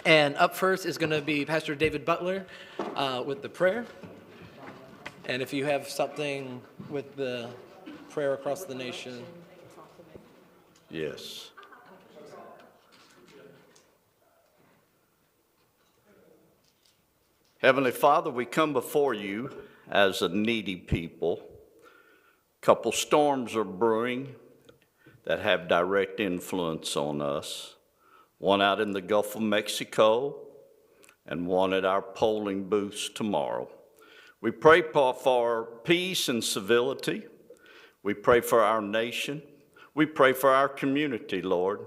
And up first is going to be Pastor David Butler with the prayer. And if you have something with the prayer across the nation. Yes. Heavenly Father, we come before you as a needy people. A couple storms are brewing that have direct influence on us. One out in the Gulf of Mexico and one at our polling booths tomorrow. We pray for peace and civility. We pray for our nation. We pray for our community, Lord.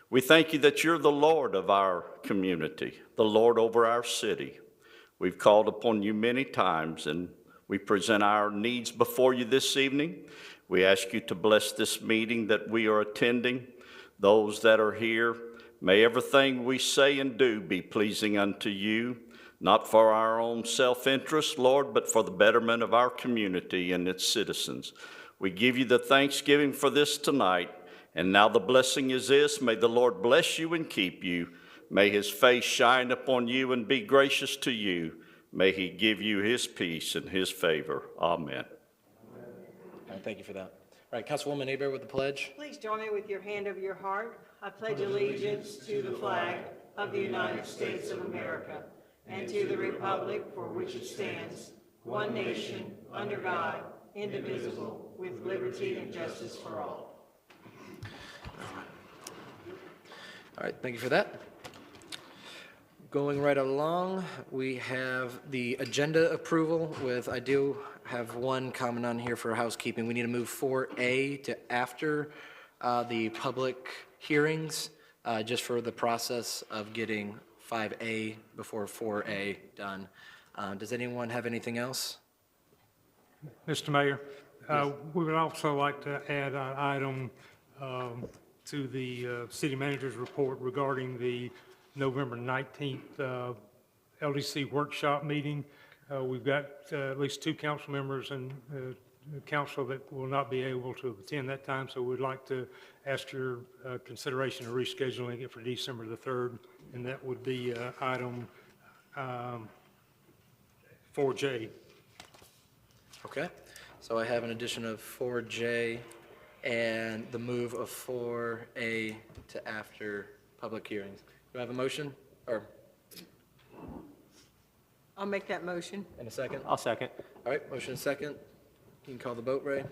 We thank you that you're the Lord of our community, the Lord over our city. We've called upon you many times, and we present our needs before you this evening. We ask you to bless this meeting that we are attending. Those that are here, may everything we say and do be pleasing unto you, not for our own self-interest, Lord, but for the betterment of our community and its citizens. We give you the thanksgiving for this tonight, and now the blessing is this: may the Lord bless you and keep you. May his face shine upon you and be gracious to you. May he give you his peace and his favor. Amen. All right, thank you for that. All right, Councilwoman Aber with the pledge. Please join me with your hand over your heart. I pledge allegiance to the flag of the United States of America and to the republic for which it stands, one nation, under God, indivisible, with liberty and justice for all. All right, thank you for that. Going right along, we have the agenda approval with, I do have one comment on here for housekeeping. We need to move 4A to after the public hearings, just for the process of getting 5A before 4A done. Does anyone have anything else? Mr. Mayor, Yes. we would also like to add an item to the city manager's report regarding the November 19th LDC workshop meeting. We've got at least 2 council members and council that will not be able to attend that time, so we'd like to ask your consideration of rescheduling it for December the 3rd, and that would be item 4J. Okay, so I have an addition of 4J and the move of 4A to after public hearings. Do I have a motion, or I'll make that motion. in a second? I'll second. All right, motion second. You can call the vote, Ray.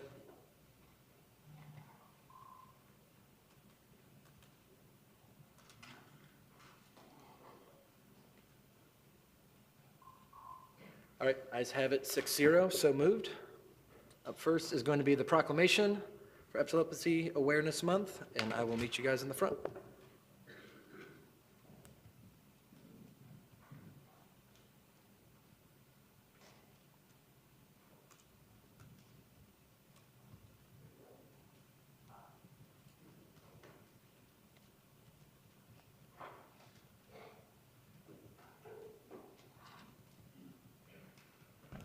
All right, ayes have it, 6-0, so moved. Up first is going to be the proclamation for Epilepsy Awareness Month, and I will meet you guys in the front.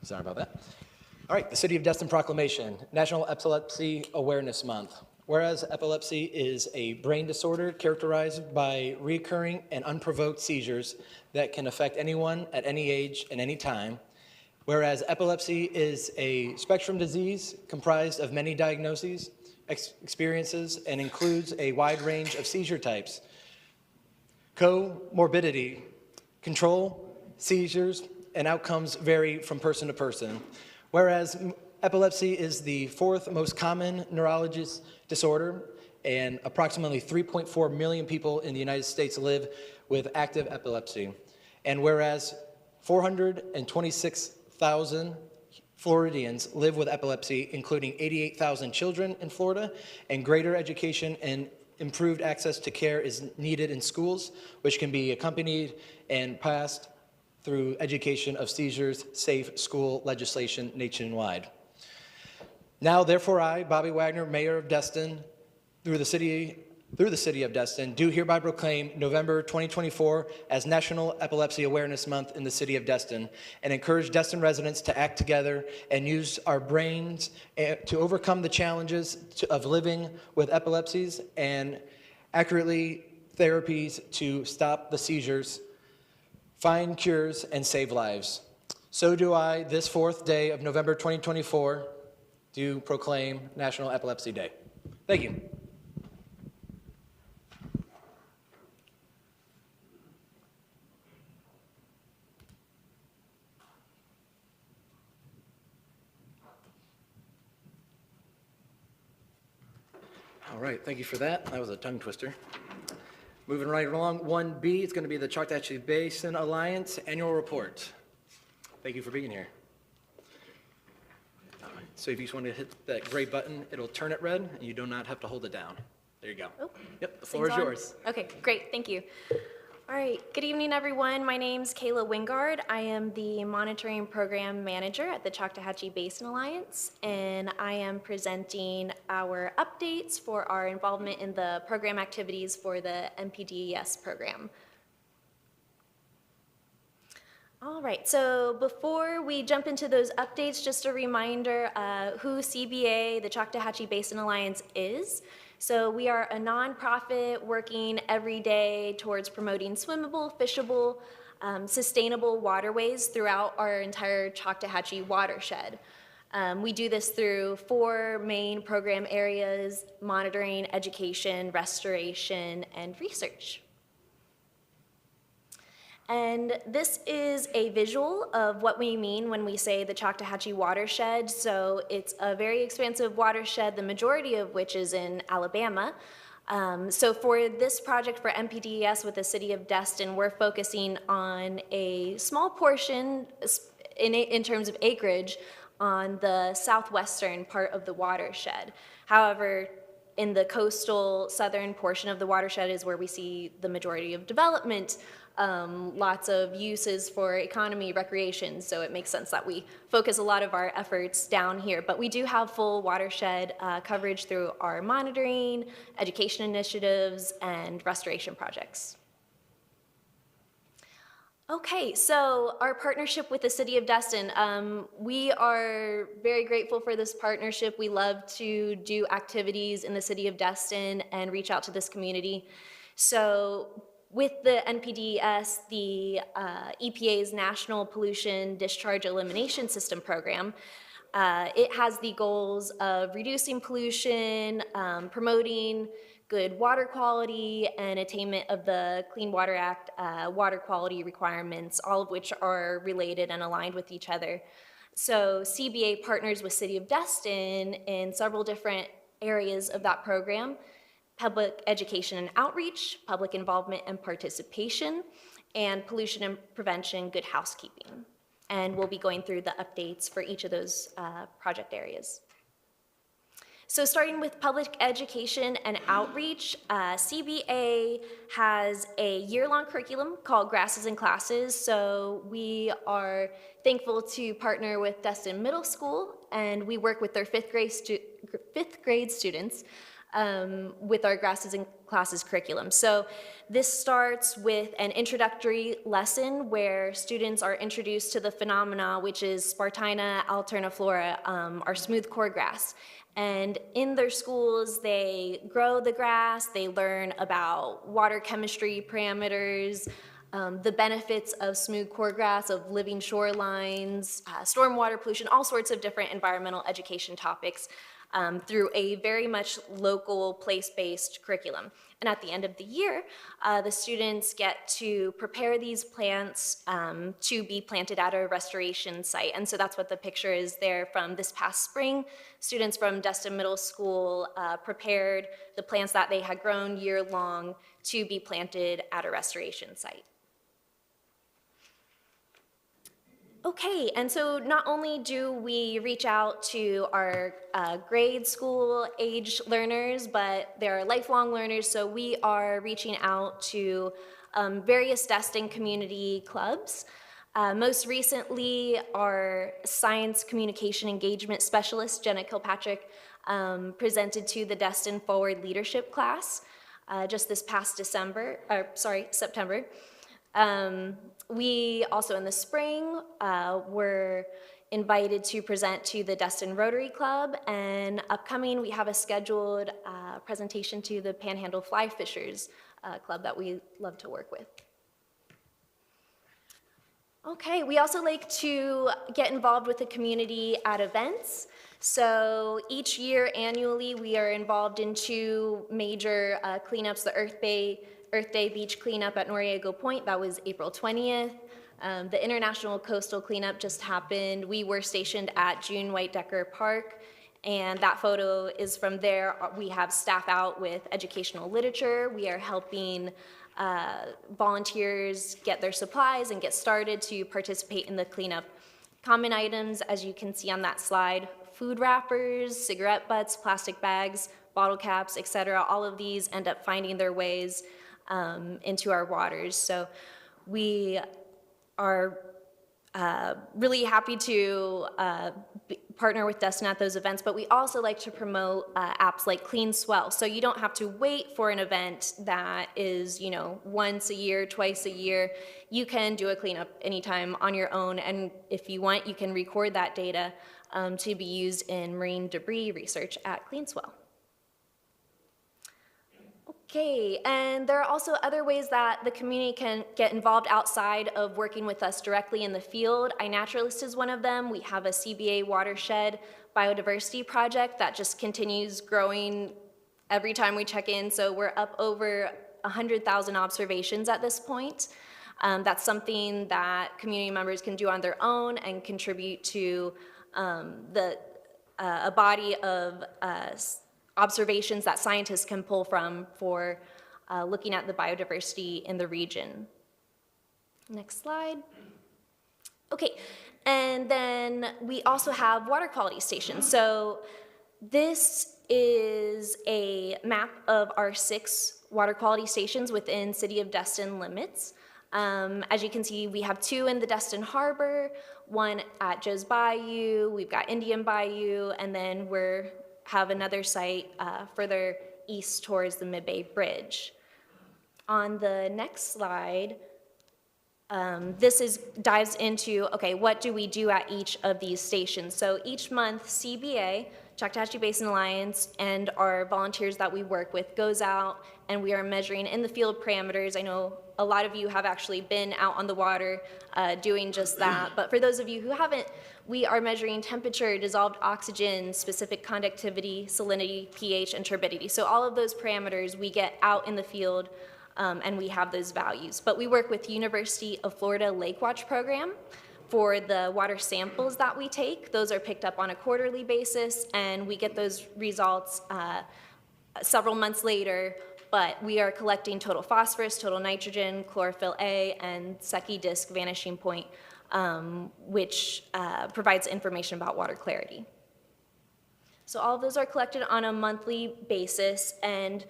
Sorry about that. All right, the City of Destin Proclamation, National Epilepsy Awareness Month. Whereas epilepsy is a brain disorder characterized by recurring and unprovoked seizures that can affect anyone at any age and any time. Whereas epilepsy is a spectrum disease comprised of many diagnoses, experiences, and includes a wide range of seizure types. Comorbidity, control, seizures, and outcomes vary from person to person. Whereas epilepsy is the 4th most common neurological disorder, and approximately 3.4 million people in the United States live with active epilepsy. And whereas 426,000 Floridians live with epilepsy, including 88,000 children in Florida, and greater education and improved access to care is needed in schools, which can be accompanied and passed through education of seizures safe school legislation nationwide. Now, therefore, I, Bobby Wagner, Mayor of Destin, through the City of Destin, do hereby proclaim November 2024 as National Epilepsy Awareness Month in the City of Destin, and encourage Destin residents to act together and use our brains to overcome the challenges of living with epilepsies and accurately therapies to stop the seizures find cures, and save lives. So do I, this 4th day of November 2024, do proclaim National Epilepsy Day. Thank you. All right, thank you for that. That was a tongue twister. Moving right along, 1B, it's going to be the Choctawhatchee Basin Alliance Annual Report. Thank you for being here. All right, so if you just want to hit that gray button, it'll turn it red, and you do not have to hold it down. There you go. Oh, Yep, the floor is thing's on? yours. Okay, great, thank you. All right, good evening, everyone. My name's Kayla Wingard. I am the Monitoring Program Manager at the Choctawhatchee Basin Alliance, and I am presenting our updates for our involvement in the program activities for the NPDES program. All right, so before we jump into those updates, just a reminder who CBA, the Choctawhatchee Basin Alliance, is. So we are a nonprofit working every day towards promoting swimmable, fishable, sustainable waterways throughout our entire Choctawhatchee watershed. We do this through 4 main program areas: monitoring, education, restoration, and research. And this is a visual of what we mean when we say the Choctawhatchee watershed. So it's a very expansive watershed, the majority of which is in Alabama. So for this project for NPDES with the City of Destin, we're focusing on a small portion in terms of acreage on the southwestern part of the watershed. However, in the coastal southern portion of the watershed is where we see the majority of development. Lots of uses for economy, recreation, so it makes sense that we focus a lot of our efforts down here. But we do have full watershed coverage through our monitoring, education initiatives, and restoration projects. Okay, so our partnership with the City of Destin, we are very grateful for this partnership. We love to do activities in the City of Destin and reach out to this community. So with the NPDES, the EPA's National Pollution Discharge Elimination System program, it has the goals of reducing pollution, promoting good water quality, and attainment of the Clean Water Act water quality requirements, all of which are related and aligned with each other. So CBA partners with City of Destin in several different areas of that program: public education and outreach, public involvement and participation, and pollution and prevention, good housekeeping. And we'll be going through the updates for each of those project areas. So starting with public education and outreach, CBA has a year-long curriculum called Grasses and Classes. So we are thankful to partner with Destin Middle School, and we work with their fifth grade students with our Grasses and Classes curriculum. So this starts with an introductory lesson where students are introduced to the phenomena, which is Spartina alterniflora, our smooth core grass. And in their schools, they grow the grass, they learn about water chemistry parameters, the benefits of smooth core grass, of living shorelines, stormwater pollution, all sorts of different environmental education topics through a very much local, place-based curriculum. And at the end of the year, the students get to prepare these plants to be planted at a restoration site. And so that's what the picture is there from this past spring. Students from Destin Middle School prepared the plants that they had grown year-long to be planted at a restoration site. Okay, and so not only do we reach out to our grade school age learners, but they're lifelong learners, so we are reaching out to various Destin community clubs. Most recently, our science communication engagement specialist, Jenna Kilpatrick, presented to the Destin Forward Leadership class just this past September. We also in the spring were invited to present to the Destin Rotary Club, and upcoming we have a scheduled presentation to the Panhandle Fly Fishers Club that we love to work with. Okay, we also like to get involved with the community at events. So each year annually, we are involved in two major cleanups, the Earth Day Beach cleanup at Noriego Point, that was April 20th. The International Coastal Cleanup just happened. We were stationed at June White-Decker Park, and that photo is from there. We have staff out with educational literature. We are helping volunteers get their supplies and get started to participate in the cleanup. Common items, as you can see on that slide, food wrappers, cigarette butts, plastic bags, bottle caps, etc. All of these end up finding their ways into our waters. So we are really happy to partner with Destin at those events, but we also like to promote apps like Clean Swell. So you don't have to wait for an event that is, once a year, twice a year. You can do a cleanup anytime on your own, and if you want, you can record that data to be used in marine debris research at Clean Swell. Okay, and there are also other ways that the community can get involved outside of working with us directly in the field. iNaturalist is one of them. We have a CBA watershed biodiversity project that just continues growing every time we check in. So we're up over 100,000 observations at this point. That's something that community members can do on their own and contribute to a body of observations that scientists can pull from for looking at the biodiversity in the region. Next slide. Okay, and then we also have water quality stations. So this is a map of our 6 water quality stations within City of Destin limits. As you can see, we have 2 in the Destin Harbor, 1 at Joe's Bayou, we've got Indian Bayou, and then we're have another site further east towards the Mid-Bay Bridge. On the next slide, this dives into, okay, what do we do at each of these stations? So each month, CBA, Choctawhatchee Basin Alliance, and our volunteers that we work with goes out and we are measuring in the field parameters. I know a lot of you have actually been out on the water doing just that, but for those of you who haven't, we are measuring temperature, dissolved oxygen, specific conductivity, salinity, pH, and turbidity. So all of those parameters we get out in the field and we have those values. But we work with University of Florida Lake Watch program for the water samples that we take. Those are picked up on a quarterly basis and we get those results several months later, but we are collecting total phosphorus, total nitrogen, chlorophyll A, and Secchi disk vanishing point, which provides information about water clarity. So all of those are collected on a monthly basis, and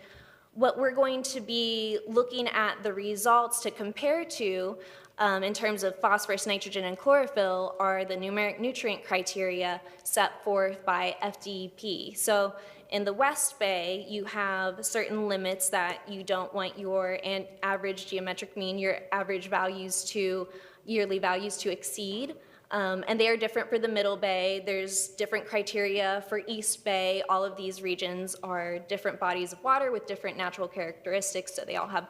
what we're going to be looking at the results to compare to in terms of phosphorus, nitrogen, and chlorophyll are the numeric nutrient criteria set forth by FDP. So in the West Bay, you have certain limits that you don't want your average geometric mean, your average values to yearly values to exceed. And they are different for the Middle Bay. There's different criteria for East Bay. All of these regions are different bodies of water with different natural characteristics, so they all have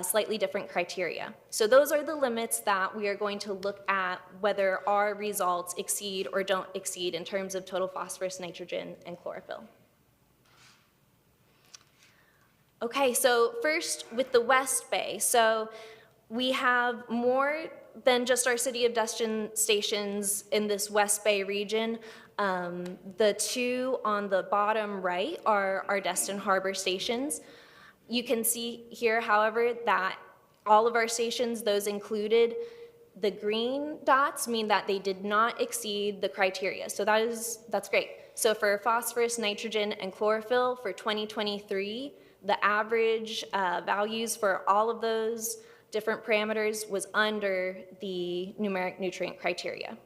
slightly different criteria. So those are the limits that we are going to look at whether our results exceed or don't exceed in terms of total phosphorus, nitrogen, and chlorophyll. Okay, so first with the West Bay. So we have more than just our City of Destin stations in this West Bay region. The 2 on the bottom right are our Destin Harbor stations. You can see here, however, that all of our stations, those included, the green dots mean that they did not exceed the criteria. So that's great. So for phosphorus, nitrogen, and chlorophyll for 2023, the average values for all of those different parameters was under the numeric nutrient criteria.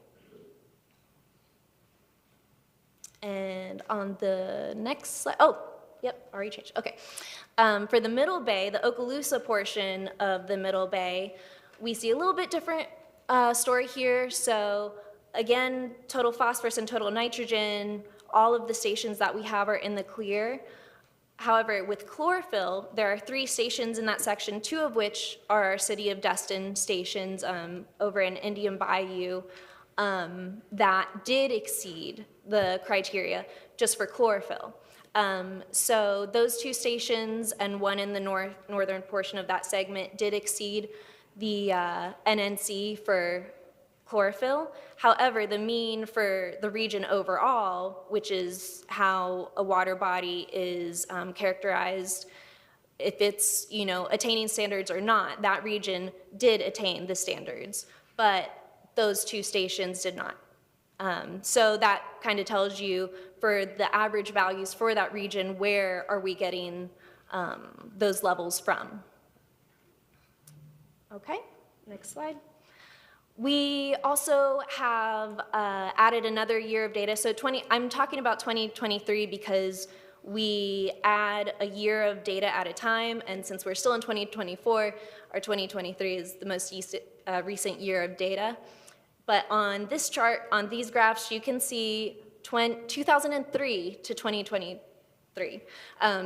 And on the next slide, yep, already changed, okay. For the Middle Bay, the Okaloosa portion of the Middle Bay, we see a little bit different story here. So again, total phosphorus and total nitrogen, all of the stations that we have are in the clear. However, with chlorophyll, there are 3 stations in that section, 2 of which are our City of Destin stations over in Indian Bayou that did exceed the criteria just for chlorophyll. So those 2 stations and one in the northern portion of that segment did exceed the NNC for chlorophyll. However, the mean for the region overall, which is how a water body is characterized, if it's, attaining standards or not, that region did attain the standards, but those 2 stations did not. So that kind of tells you for the average values for that region, where are we getting those levels from? Okay, next slide. We also have added another year of data. So I'm talking about 2023 because we add a year of data at a time, and since we're still in 2024, our 2023 is the most recent year of data. But on this chart, on these graphs, you can see 2003 to 2023.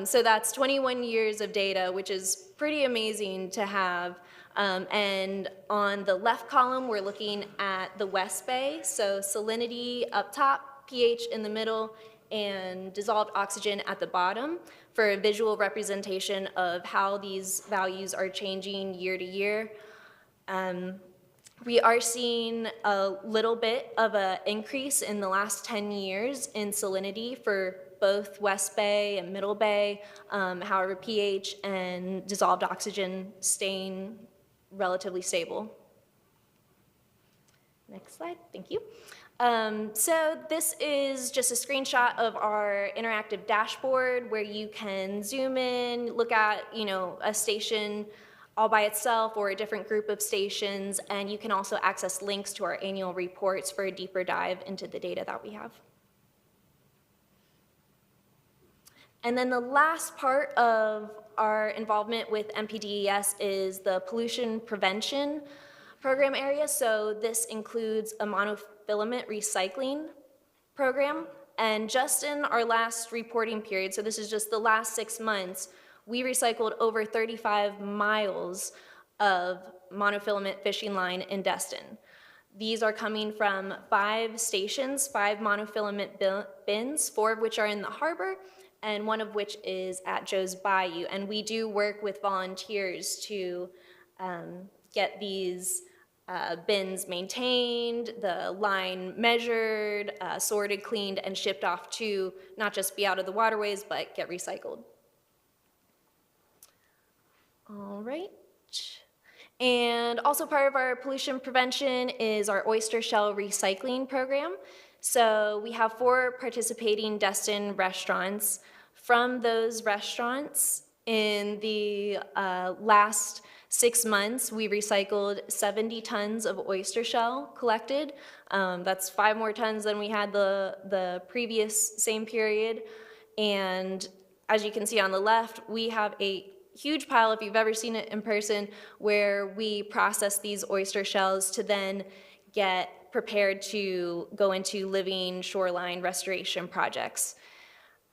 So that's 21 years of data, which is pretty amazing to have. And on the left column, we're looking at the West Bay, so salinity up top, pH in the middle, and dissolved oxygen at the bottom for a visual representation of how these values are changing year to year. We are seeing a little bit of an increase in the last 10 years in salinity for both West Bay and Middle Bay. However, pH and dissolved oxygen staying relatively stable. Next slide, thank you. So this is just a screenshot of our interactive dashboard where you can zoom in, look at, a station all by itself or a different group of stations, and you can also access links to our annual reports for a deeper dive into the data that we have. And then the last part of our involvement with MPDES is the pollution prevention program area. So this includes a monofilament recycling program. And just in our last reporting period, so this is just the last 6 months, we recycled over 35 miles of monofilament fishing line in Destin. These are coming from 5 stations, 5 monofilament bins, 4 of which are in the harbor, and 1 of which is at Joe's Bayou. And we do work with volunteers to get these bins maintained, the line measured, sorted, cleaned, and shipped off to not just be out of the waterways, but get recycled. All right. And also part of our pollution prevention is our oyster shell recycling program. So we have 4 participating Destin restaurants. From those restaurants, in the last 6 months, we recycled 70 tons of oyster shell collected. That's 5 more tons than we had the previous same period. And as you can see on the left, we have a huge pile, if you've ever seen it in person, where we process these oyster shells to then get prepared to go into living shoreline restoration projects.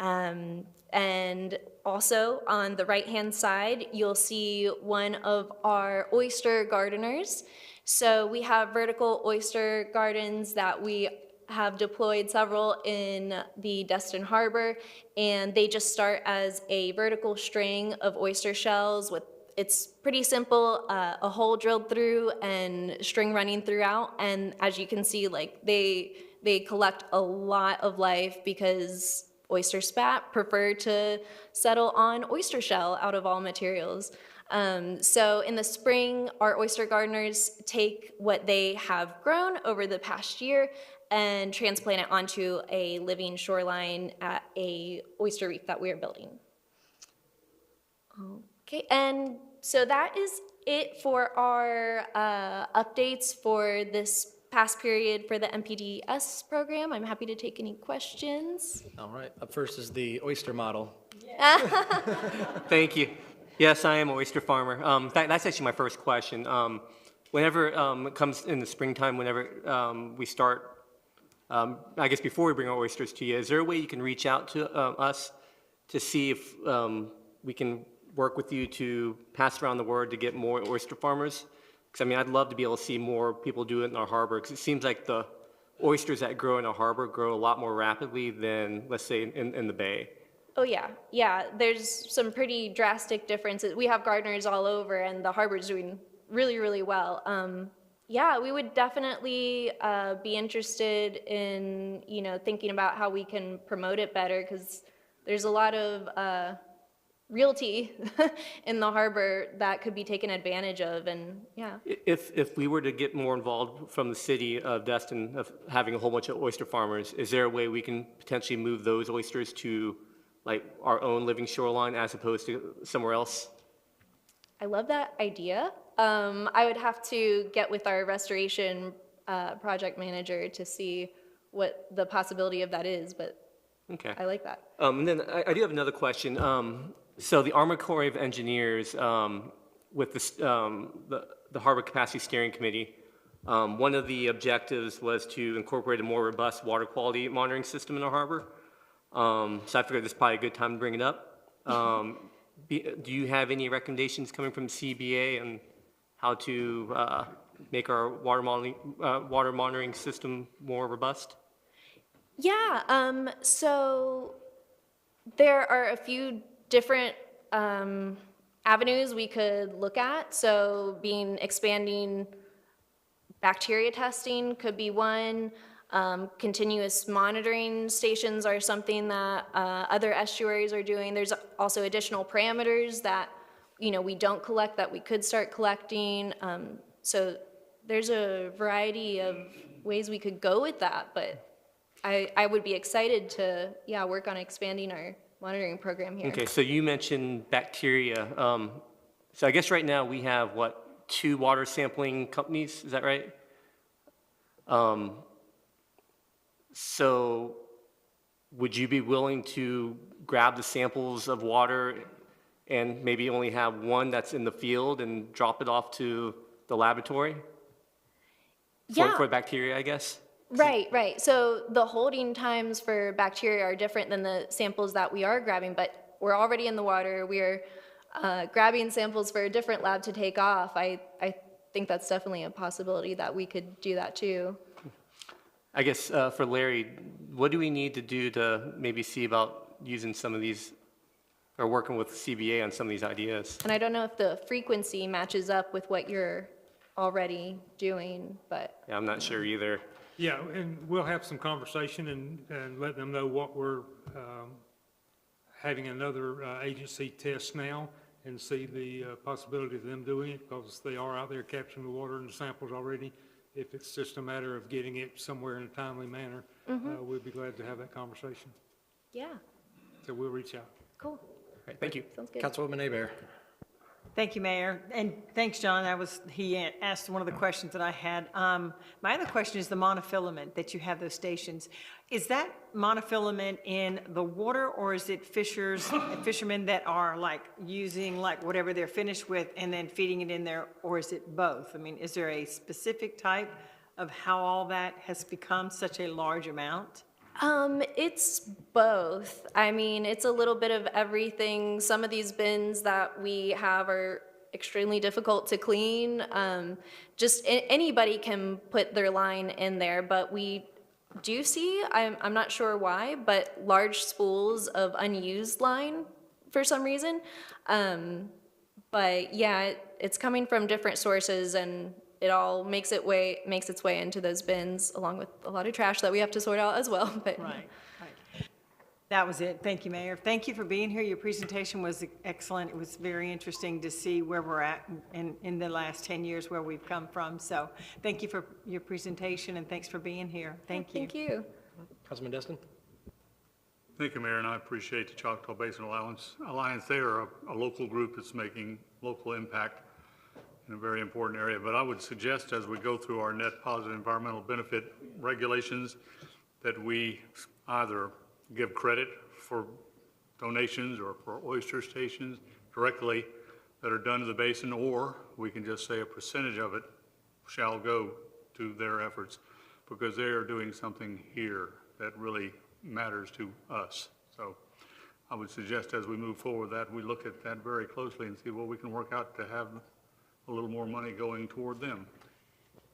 And also on the right-hand side, you'll see one of our oyster gardeners. So we have vertical oyster gardens that we have deployed several in the Destin Harbor, and they just start as a vertical string of oyster shells with, it's pretty simple, a hole drilled through and string running throughout. And as you can see, like they collect a lot of life because oyster spat prefer to settle on oyster shell out of all materials. So in the spring, our oyster gardeners take what they have grown over the past year and transplant it onto a living shoreline at a oyster reef that we are building. Okay, and so that is it for our updates for this past period for the MPDES program. I'm happy to take any questions. All right, up first is the oyster model. Thank you. Yes, I am an oyster farmer. That's actually my first question. Whenever it comes in the springtime, whenever we start, I guess before we bring our oysters to you, is there a way you can reach out to us to see if we can work with you to pass around the word to get more oyster farmers. Because, I mean, I'd love to be able to see more people do it in our harbor, because it seems like the oysters that grow in our harbor grow a lot more rapidly than, let's say, in the bay. Oh, yeah, yeah, there's some pretty drastic differences. We have gardeners all over, and the harbor's doing really, really well. Yeah, we would definitely be interested in, thinking about how we can promote it better, because there's a lot of realty in the harbor that could be taken advantage of, and yeah. If we were to get more involved from the city of Destin, of having a whole bunch of oyster farmers, is there a way we can potentially move those oysters to like our own living shoreline as opposed to somewhere else? I love that idea. I would have to get with our restoration project manager to see what the possibility of that is, but Okay. I like that. And then I do have another question. So the Army Corps of Engineers, with the Harbor Capacity Steering Committee, one of the objectives was to incorporate a more robust water quality monitoring system in our harbor. So I figured this is probably a good time to bring it up. Do you have any recommendations coming from CBA on how to make our water monitoring system more robust? Yeah, so there are a few different avenues we could look at. So expanding bacteria testing could be one. Continuous monitoring stations are something that other estuaries are doing. There's also additional parameters that we don't collect that we could start collecting. So there's a variety of ways we could go with that, but I would be excited to work on expanding our monitoring program here. Okay, so you mentioned bacteria. So I guess right now we have, 2 water sampling companies, is that right? So would you be willing to grab the samples of water and maybe only have one that's in the field and drop it off to the laboratory? Yeah. For bacteria, I guess? Right. So the holding times for bacteria are different than the samples that we are grabbing, but we're already in the water. We're grabbing samples for a different lab to take off. I think that's definitely a possibility that we could do that too. I guess for Larry, what do we need to do to maybe see about using some of these or working with CBA on some of these ideas? And I don't know if the frequency matches up with what you're already doing, but Yeah, I'm not sure either. Yeah, and we'll have some conversation and let them know what we're having another agency test now and see the possibility of them doing it, because they are out there capturing the water and the samples already. If it's just a matter of getting it somewhere in a timely manner, we'd be glad to have that conversation. yeah, So we'll reach out. cool. All right, thank you. Sounds good. Councilwoman Abear. Thank you, Mayor, and thanks, John. He asked one of the questions that I had. My other question is the monofilament that you have those stations. Is that monofilament in the water, or is it fishermen that are like using like whatever they're finished with and then feeding it in there, or is it both? I mean, is there a specific type of how all that has become such a large amount? It's both. I mean, it's a little bit of everything. Some of these bins that we have are extremely difficult to clean. Just anybody can put their line in there, but we do see, I'm not sure why, but large spools of unused line for some reason. But yeah, it's coming from different sources, and it all makes its way into those bins, along with a lot of trash that we have to sort out as well. But Right. That was it. Thank you, Mayor. Thank you for being here. Your presentation was excellent. It was very interesting to see where we're at in the last 10 years, where we've come from. So thank you for your presentation, and thanks for being here. Thank you. Thank you. Councilman Destin. Thank you, Mayor, and I appreciate the Choctaw Basin Alliance. They are a local group that's making local impact in a very important area. But I would suggest, as we go through our net positive environmental benefit regulations, that we either give credit for donations or for oyster stations directly that are done to the basin, or we can just say a percentage of it shall go to their efforts, because they are doing something here that really matters to us. So I would suggest as we move forward that we look at that very closely and see what we can work out to have a little more money going toward them.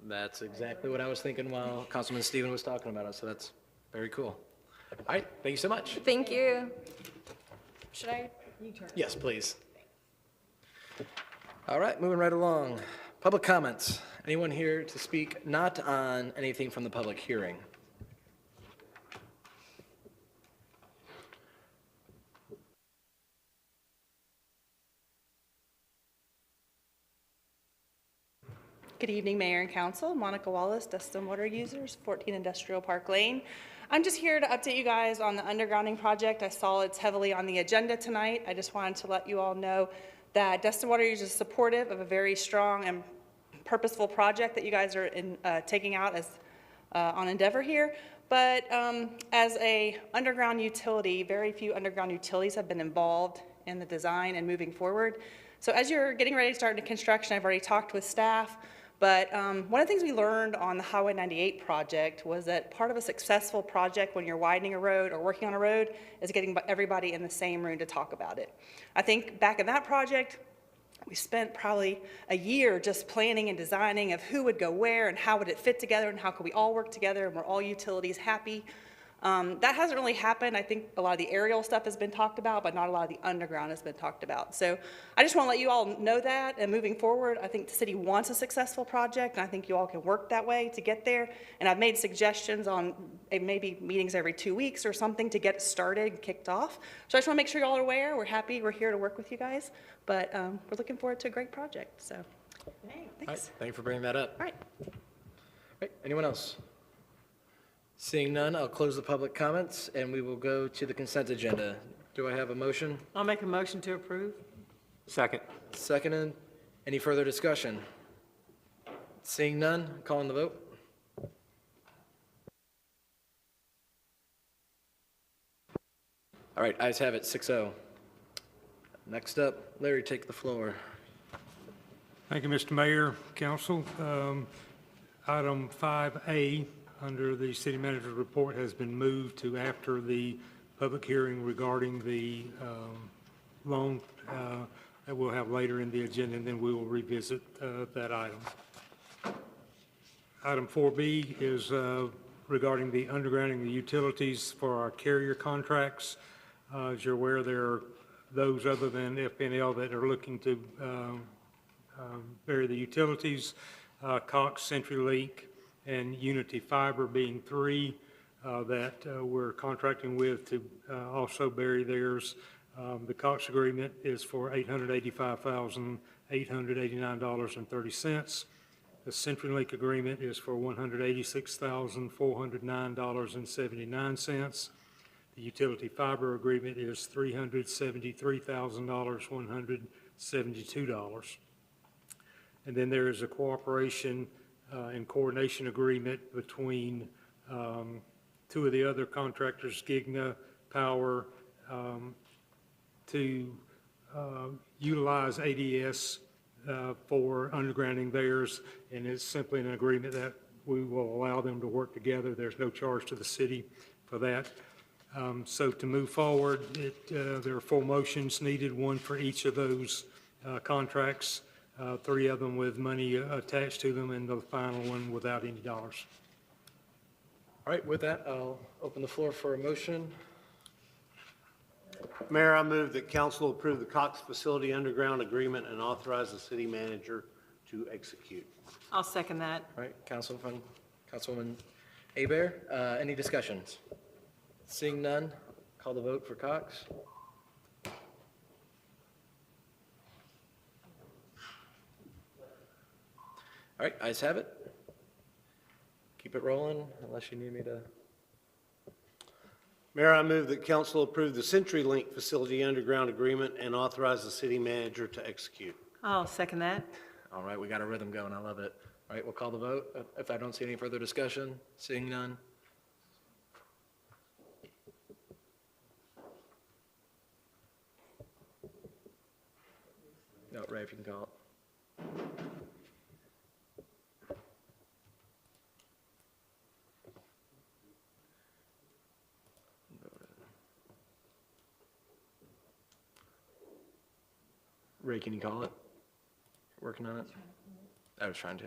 That's exactly what I was thinking while Councilman Stephen was talking about it, so that's very cool. All right, thank you so much. Thank you. Should I? Yes, please. All right, moving right along. Public comments. Anyone here to speak not on anything from the public hearing? Good evening, Mayor and Council. Monica Wallace, Dustin Water Users, 14 Industrial Park Lane. I'm just here to update you guys on the undergrounding project. I saw it's heavily on the agenda tonight. I just wanted to let you all know that Dustin Water Users is supportive of a very strong and purposeful project that you guys are taking out as on Endeavor here. But as a underground utility, very few underground utilities have been involved in the design and moving forward. So as you're getting ready to start into construction, I've already talked with staff. But one of the things we learned on the Highway 98 project was that part of a successful project when you're widening a road or working on a road is getting everybody in the same room to talk about it. I think back in that project, we spent probably a year just planning and designing of who would go where and how would it fit together and how could we all work together and were all utilities happy. That hasn't really happened. I think a lot of the aerial stuff has been talked about, but not a lot of the underground has been talked about. So I just want to let you all know that, and moving forward, I think the city wants a successful project, and I think you all can work that way to get there. And I've made suggestions on maybe meetings every 2 weeks or something to get it started and kicked off. So I just want to make sure you all are aware. We're happy. We're here to work with you guys, but we're looking forward to a great project. So All right, thanks. thank you for bringing that up. All right. All right, anyone else? Seeing none, I'll close the public comments, and we will go to the consent agenda. Do I have a motion? I'll make a motion to approve. Second. Seconded. Any further discussion? Seeing none, calling the vote. All right, ayes have it, 6-0. Next up, Larry, take the floor. Thank you, Mr. Mayor, Council. Item 5A under the city manager's report has been moved to after the public hearing regarding the loan that we'll have later in the agenda, and then we will revisit that item. Item 4B is regarding the undergrounding the utilities for our carrier contracts. As you're aware, there are those other than FNL that are looking to bury the utilities, Cox, CenturyLink, and Unity Fiber being three that we're contracting with to also bury theirs. The Cox agreement is for $885,889.30. The CenturyLink agreement is for $186,409.79. The Utility Fiber agreement is $373,172. And then there is a cooperation and coordination agreement between two of the other contractors, Gigna Power, to utilize ADS for undergrounding theirs, and it's simply an agreement that we will allow them to work together. There's no charge to the city for that. So to move forward, there are 4 motions needed, one for each of those contracts. 3 of them with money attached to them, and the final one without any dollars. All right, with that, I'll open the floor for a motion. Mayor, I move that council approve the Cox Facility Underground Agreement and authorize the city manager to execute. I'll second that. All right, Councilwoman Hebert, any discussions? Seeing none, call the vote for Cox. All right, ayes have it. Keep it rolling unless you need me to. Mayor, I move that council approve the CenturyLink Facility Underground Agreement and authorize the city manager to execute. I'll second that. All right, we got a rhythm going. I love it. All right, we'll call the vote. If I don't see any further discussion, seeing none. No, Ray, if you can call it. Ray, can you call it? Working on it? I was trying to.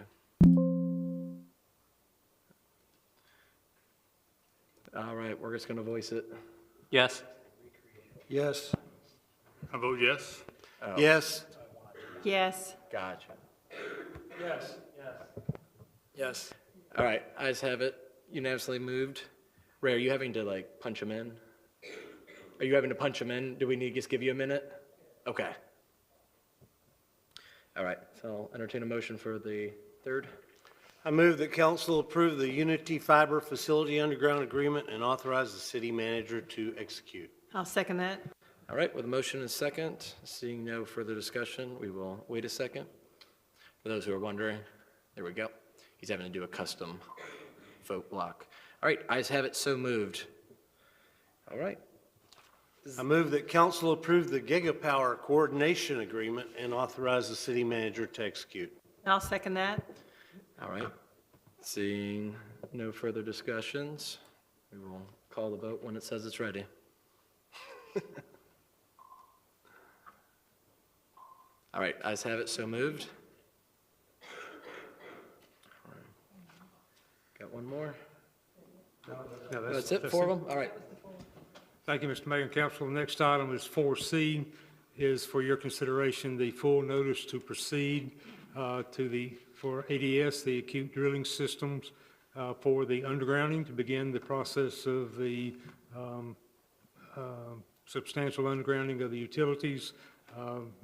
All right, we're just gonna voice it. Yes? Yes. I vote yes. Yes. Yes. Gotcha. Yes. All right, ayes have it, unanimously moved. Ray, are you having to like punch them in? Are you having to punch them in? Do we need to just give you a minute? Okay. All right, so I'll entertain a motion for the third. I move that council approve the Unity Fiber Facility Underground Agreement and authorize the city manager to execute. I'll second that. All right, with a motion and second, seeing no further discussion, we will wait a second. For those who are wondering, there we go. He's having to do a custom vote block. All right, ayes have it, so moved. All right, I move that council approve the Gigapower Coordination Agreement and authorize the city manager to execute. I'll second that. all right. Seeing no further discussions, we will call the vote when it says it's ready. All right, ayes have it, so moved. All right. Got one more? No, That's it, four of them? All right. Thank you, Mr. Mayor and Council. The next item is 4C, is for your consideration, the full notice to proceed for ADS, the acute drilling systems, for the undergrounding, to begin the process of the substantial undergrounding of the utilities.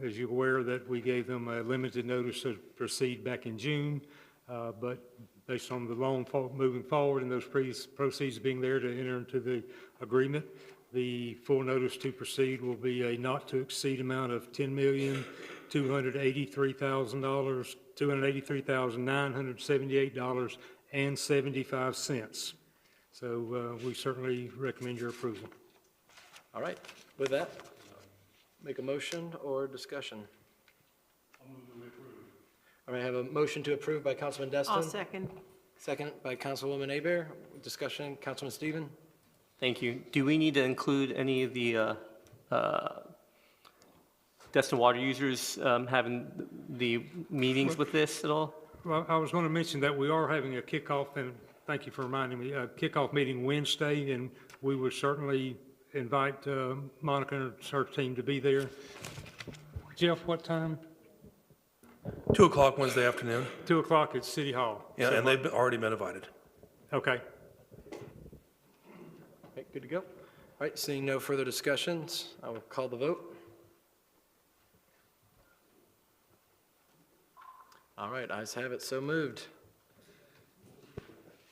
As you're aware, that we gave them a limited notice to proceed back in June, but based on the loan moving forward and those proceeds being there to enter into the agreement, the full notice to proceed will be a not-to-exceed amount of $10,283,978.75. So we certainly recommend your approval. All right, with that, make a motion or discussion? All right, I have a motion to approve by Councilman Destin. I'll second. Second by Councilwoman Aber. Discussion, Councilman Stephen. Thank you. Do we need to include any of the Destin water users having the meetings with this at all? Well, I was going to mention that we are having a kickoff, and thank you for reminding me, a kickoff meeting Wednesday, and we would certainly invite Monica and her team to be there. Jeff, what time? 2 o'clock Wednesday afternoon. 2 o'clock at City Hall. Yeah, and they've already been invited. Okay. Okay, good to go. All right, seeing no further discussions, I will call the vote. All right, ayes have it, so moved.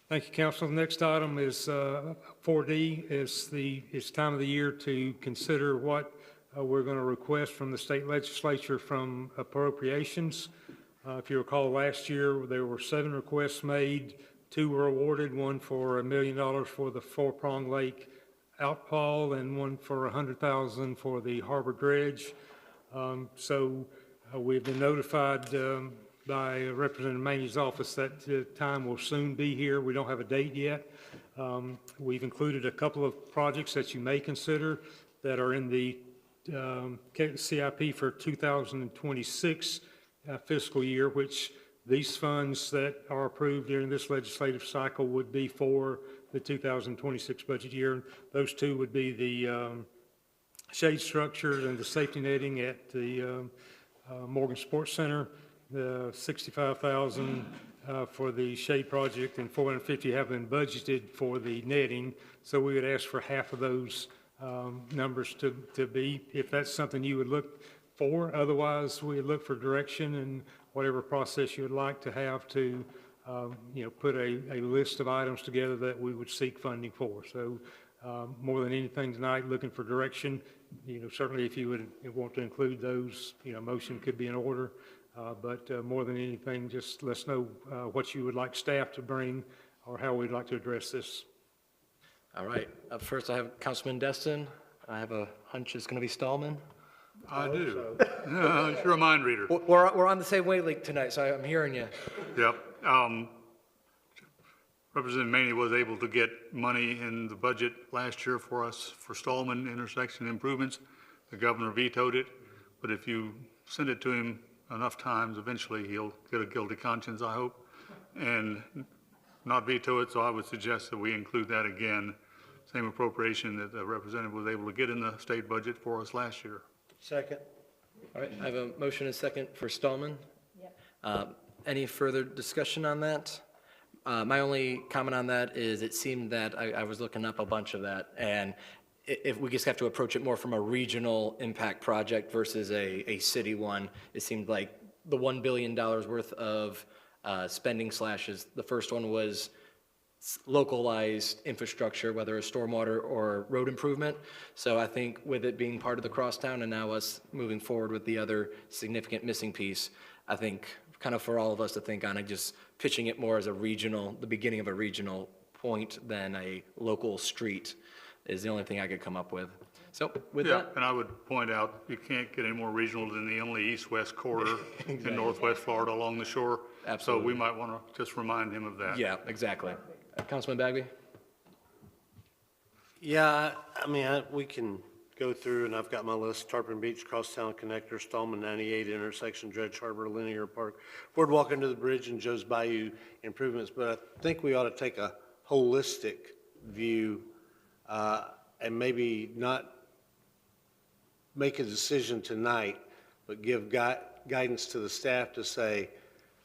Thank you, Council. The next item is 4D. It's time of the year to consider what we're going to request from the state legislature from appropriations. If you recall, last year, there were 7 requests made. 2 were awarded, one for $1 million for the Four Prong Lake outfall and one for $100,000 for the harbor dredge. We've been notified by Representative Maney's office that the time will soon be here. We don't have a date yet. We've included a couple of projects that you may consider that are in the CIP for 2026 fiscal year, which these funds that are approved during this legislative cycle would be for the 2026 budget year. Those 2 would be the shade structures and the safety netting at the Morgan Sports Center, the $65,000 for the shade project, and $450 have been budgeted for the netting. So we would ask for half of those numbers to be, if that's something you would look for. Otherwise, we would look for direction and whatever process you would like to have to, put a list of items together that we would seek funding for. So more than anything tonight, looking for direction. Certainly if you would want to include those, motion could be in order. But more than anything, just let us know what you would like staff to bring or how we'd like to address this. All right, up first I have Councilman Destin. I have a hunch it's going to be Stallman. I do. You're a mind reader. We're on the same wavelength tonight, so I'm hearing you. Yep. Representative Maney was able to get money in the budget last year for us for Stallman intersection improvements. The governor vetoed it, but if you send it to him enough times, eventually he'll get a guilty conscience, I hope, and not veto it, so I would suggest that we include that again, same appropriation that the representative was able to get in the state budget for us last year. Second. All right, I have a motion and a second for Stallman. Any further discussion on that? My only comment on that is it seemed that I was looking up a bunch of that, and if we just have to approach it more from a regional impact project versus a city one, it seemed like the $1 billion worth of spending slashes, the first one was localized infrastructure, whether it's stormwater or road improvement. So I think with it being part of the crosstown and now us moving forward with the other significant missing piece, I think kind of for all of us to think on it, just pitching it more as a regional, the beginning of a regional point than a local street is the only thing I could come up with. So with Yeah, that, and I would point out, you can't get any more regional than the only east-west corridor in northwest Florida along the shore. Absolutely. So we might want to just remind him of that. yeah, exactly. Councilman Bagby? Yeah, I mean, we can go through, and I've got my list: Tarpon Beach, Crosstown Connector, Stallman 98 intersection, Dredge Harbor, Linear Park, Boardwalk under the bridge, and Joe's Bayou improvements. But I think we ought to take a holistic view and maybe not make a decision tonight, but give guidance to the staff to say,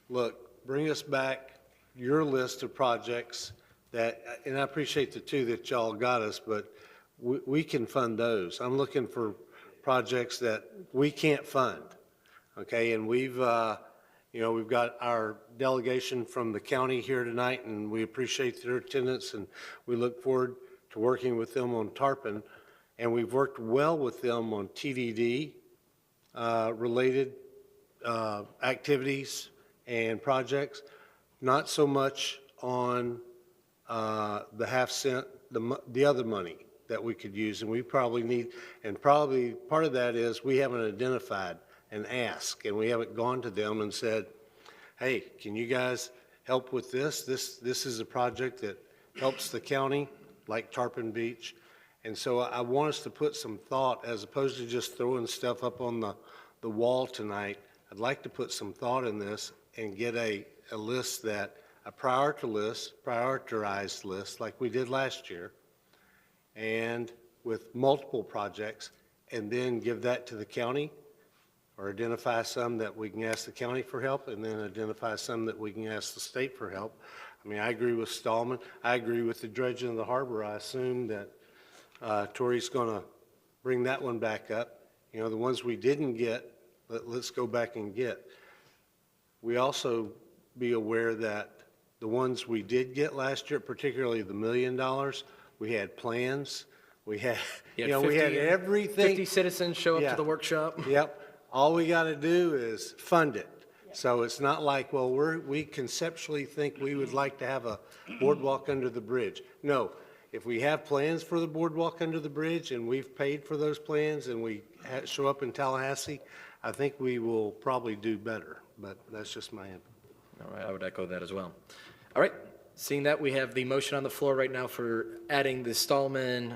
look, bring us back your list of projects that, and I appreciate the two that y'all got us, but we can fund those. I'm looking for projects that we can't fund, okay? And we've got our delegation from the county here tonight, and we appreciate their attendance, and we look forward to working with them on Tarpon. And we've worked well with them on TDD related activities and projects, not so much on the half cent, the other money that we could use. And we probably need, and probably part of that is we haven't identified and asked, and we haven't gone to them and said, hey, can you guys help with this? This is a project that helps the county, like Tarpon Beach. And so I want us to put some thought, as opposed to just throwing stuff up on the wall tonight. I'd like to put some thought in this and get a list that, a prioritized list like we did last year, and with multiple projects, and then give that to the county, or identify some that we can ask the county for help, and then identify some that we can ask the state for help. I mean, I agree with Stallman. I agree with the dredging of the harbor. I assume that Tori's going to bring that one back up. You know, the ones we didn't get, let's go back and get. We also be aware that the ones we did get last year, particularly the $1 million, we had plans. We had, we had everything. 50 citizens show up Yeah. to the workshop. Yep. All we got to do is fund it. So it's not like, well, we conceptually think we would like to have a boardwalk under the bridge. No, if we have plans for the boardwalk under the bridge and we've paid for those plans and we show up in Tallahassee, I think we will probably do better. But that's just my input. All right, I would echo that as well. All right, seeing that, we have the motion on the floor right now for adding the Stallman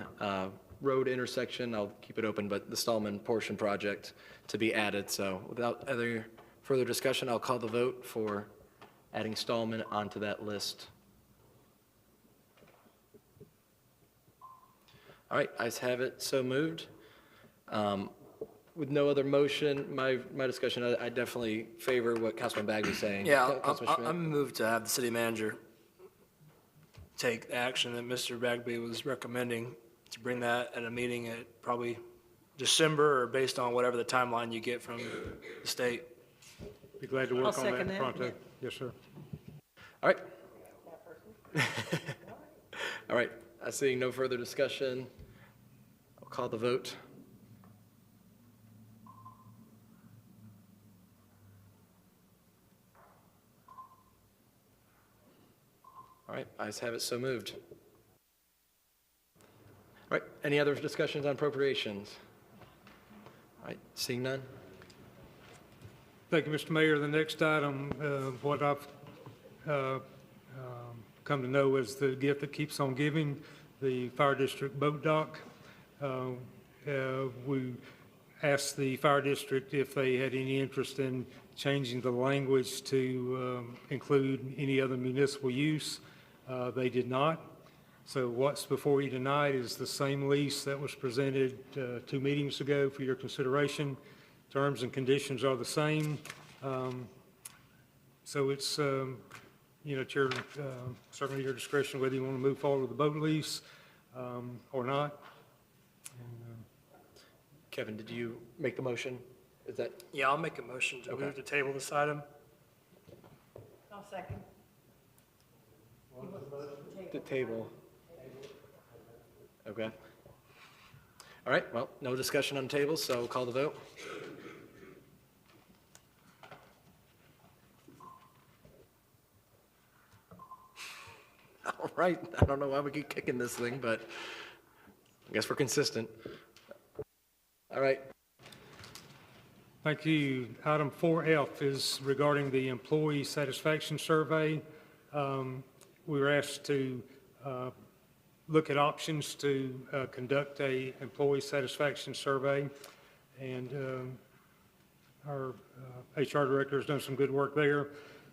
Road intersection. I'll keep it open, but the Stallman portion project to be added. So without other further discussion, I'll call the vote for adding Stallman onto that list. All right, ayes have it, so moved. With no other motion, my discussion, I definitely favor what Councilman Bagby's saying. Yeah, Councilman Schmidt? I'm moved to have the city manager take the action that Mr. Bagby was recommending, to bring that at a meeting at probably December, or based on whatever the timeline you get from the state. Be glad to work I'll on second that that. pronto. Yes, sir. All right. All right, seeing no further discussion, I'll call the vote. All right, ayes have it, so moved. All right, any other discussions on appropriations? All right, seeing none? Thank you, Mr. Mayor. The next item, what I've come to know is the gift that keeps on giving, the Fire District Boat Dock. We asked the fire district if they had any interest in changing the language to include any other municipal use. They did not. So what's before you tonight is the same lease that was presented 2 meetings ago for your consideration. Terms and conditions are the same. So it's, it's your, certainly your discretion whether you want to move forward with the boat lease or not. Kevin, did you make the motion? Is that? Yeah, I'll make a motion to move to table this item. I'll second. The table. Okay. All right, well, no discussion on tables, so call the vote. All right, I don't know why we keep kicking this thing, but I guess we're consistent. All right, Thank you. Item 4F is regarding the employee satisfaction survey. We were asked to look at options to conduct a employee satisfaction survey, and our HR director has done some good work there.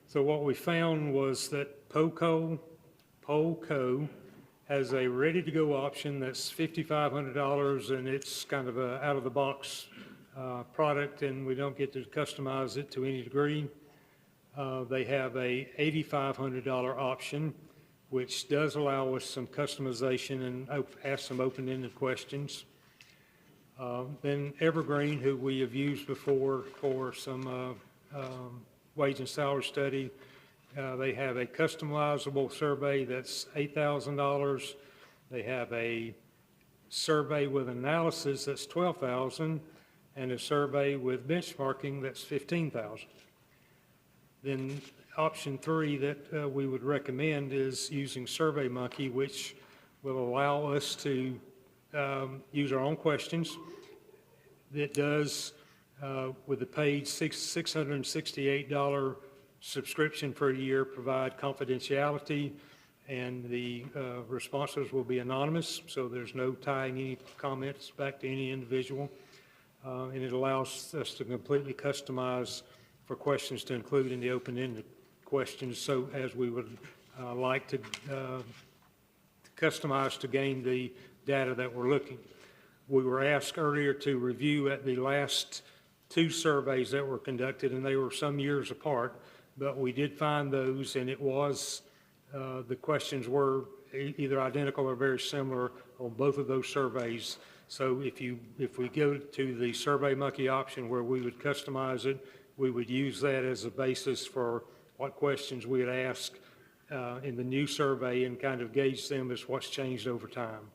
So what we found was that Polco has a ready-to-go option that's $5,500, and it's kind of a out-of-the-box product, and we don't get to customize it to any degree. They have a $8,500 option, which does allow us some customization and ask some open-ended questions. Then Evergreen, who we have used before for some wage and salary study, they have a customizable survey that's $8,000. They have a survey with analysis that's $12,000, and a survey with benchmarking that's $15,000. Then option 3 that we would recommend is using SurveyMonkey, which will allow us to use our own questions. It does, with the paid $668 subscription per year, provide confidentiality, and the responses will be anonymous, so there's no tying any comments back to any individual. And it allows us to completely customize for questions to include in the open-ended questions, so as we would like to customize to gain the data that we're looking. We were asked earlier to review at the last 2 surveys that were conducted, and they were some years apart, but we did find those, and it was, the questions were either identical or very similar on both of those surveys. So if we go to the SurveyMonkey option where we would customize it, we would use that as a basis for what questions we would ask in the new survey and kind of gauge them as what's changed over time.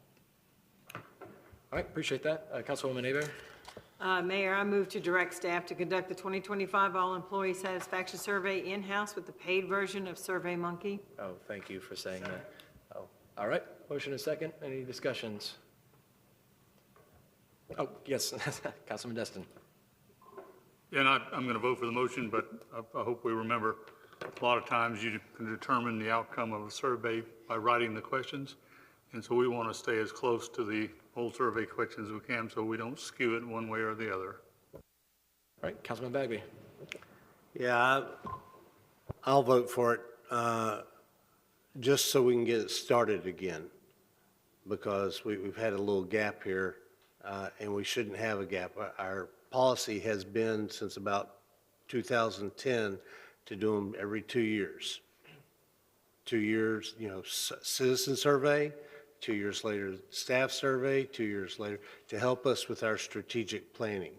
all right, appreciate that. Councilwoman Aber? Mayor, I move to direct staff to conduct the 2025 All-Employee Satisfaction Survey in-house with the paid version of SurveyMonkey. Oh, thank you for saying that. Oh, all right, motion and second. Any discussions? Oh, yes, Councilman Destin. Yeah, and I'm going to vote for the motion, but I hope we remember, a lot of times you can determine the outcome of a survey by writing the questions. And so we want to stay as close to the whole survey questions as we can so we don't skew it one way or the other. All right, Councilman Bagby. Yeah, I'll vote for it, just so we can get it started again, because we've had a little gap here, and we shouldn't have a gap. Our policy has been since about 2010 to do them every 2 years. 2 years, citizen survey, 2 years later, staff survey, 2 years later, to help us with our strategic planning.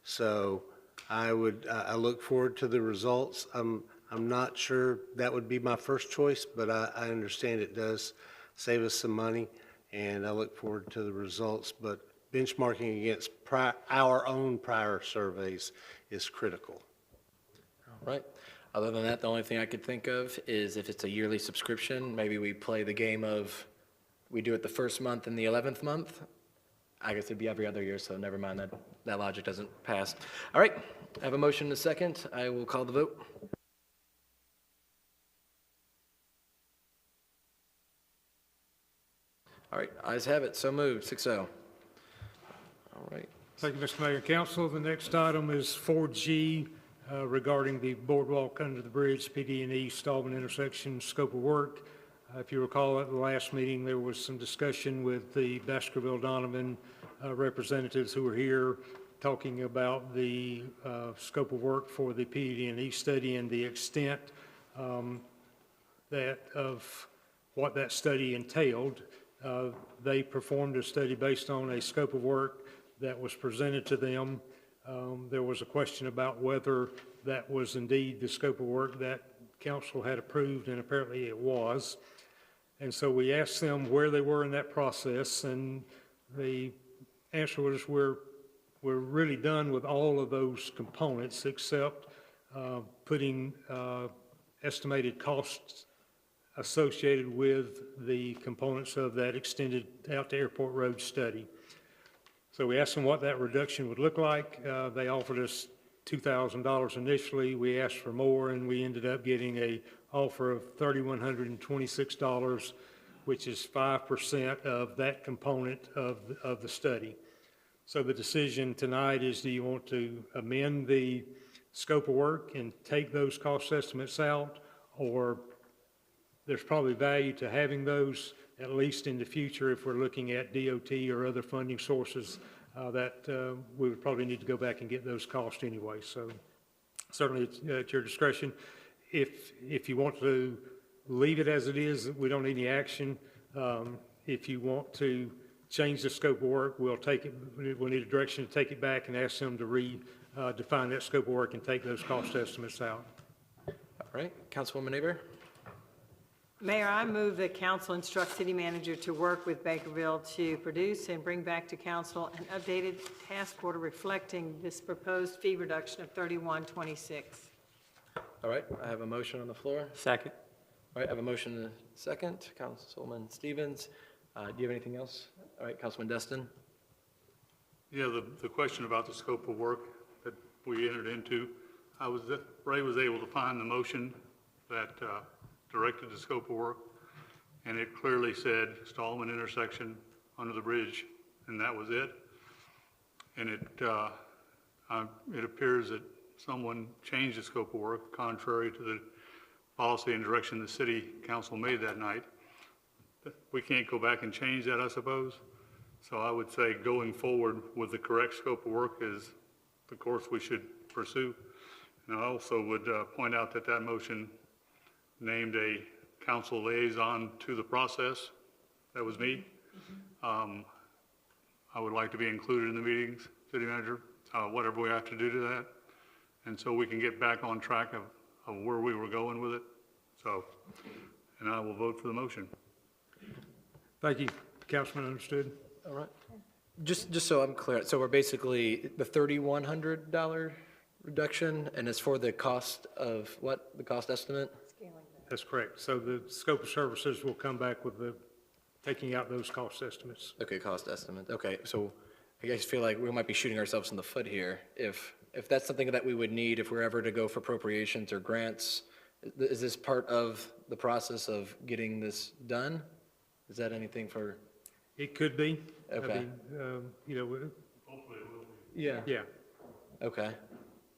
So I look forward to the results. I'm not sure that would be my first choice, but I understand it does save us some money, and I look forward to the results. But benchmarking against our own prior surveys is critical. All right. Other than that, the only thing I could think of is if it's a yearly subscription, maybe we play the game of we do it the first month and the 11th month. I guess it'd be every other year, so never mind, that logic doesn't pass. All right, I have a motion and a second. I will call the vote. All right, ayes have it, so moved, 6-0. All right, Thank you, Mr. Mayor and Council. The next item is 4G regarding the boardwalk under the bridge, PD&E Stallman intersection scope of work. If you recall, at the last meeting, there was some discussion with the Baskerville-Donovan representatives who were here talking about the scope of work for the PD&E study and the extent that of what that study entailed. They performed a study based on a scope of work that was presented to them. There was a question about whether that was indeed the scope of work that council had approved, and apparently it was. And so we asked them where they were in that process, and the answer was we're really done with all of those components except putting estimated costs associated with the components of that extended out to Airport Road study. So we asked them what that reduction would look like. They offered us $2,000 initially. We asked for more, and we ended up getting a offer of $3,126, which is 5% of that component of the study. So the decision tonight is, do you want to amend the scope of work and take those cost estimates out, or there's probably value to having those, at least in the future, if we're looking at DOT or other funding sources, that we would probably need to go back and get those costs anyway. So certainly it's at your discretion. If you want to leave it as it is, we don't need any action. If you want to change the scope of work, we'll need a direction to take it back and ask them to redefine that scope of work and take those cost estimates out. All right, Councilwoman Aber? Mayor, I move that council instruct city manager to work with Bakerville to produce and bring back to council an updated task order reflecting this proposed fee reduction of $31.26. All right, I have a motion on the floor. Second. All right, I have a motion and a second. Councilman Stevens, do you have anything else? All right, Councilman Destin? Yeah, the question about the scope of work that we entered into, Ray was able to find the motion that directed the scope of work, and it clearly said Stallman intersection under the bridge, and that was it. And it appears that someone changed the scope of work contrary to the policy and direction the city council made that night. We can't go back and change that, I suppose. So I would say going forward with the correct scope of work is the course we should pursue. And I also would point out that that motion named a council liaison to the process. That was me. I would like to be included in the meetings, city manager, whatever we have to do to that. And so we can get back on track of where we were going with it. So, and I will vote for the motion. Thank you, Councilman, understood. All right. Just so I'm clear, so we're basically the $3,100 reduction, and it's for the cost of what, the cost estimate? That's correct. So the scope of services will come back with taking out those cost estimates. Okay, cost estimate. Okay, so I guess feel like we might be shooting ourselves in the foot here. If that's something that we would need if we're ever to go for appropriations or grants, is this part of the process of getting this done? Is that anything for? It could be. Okay. I mean, Yeah. yeah. Okay.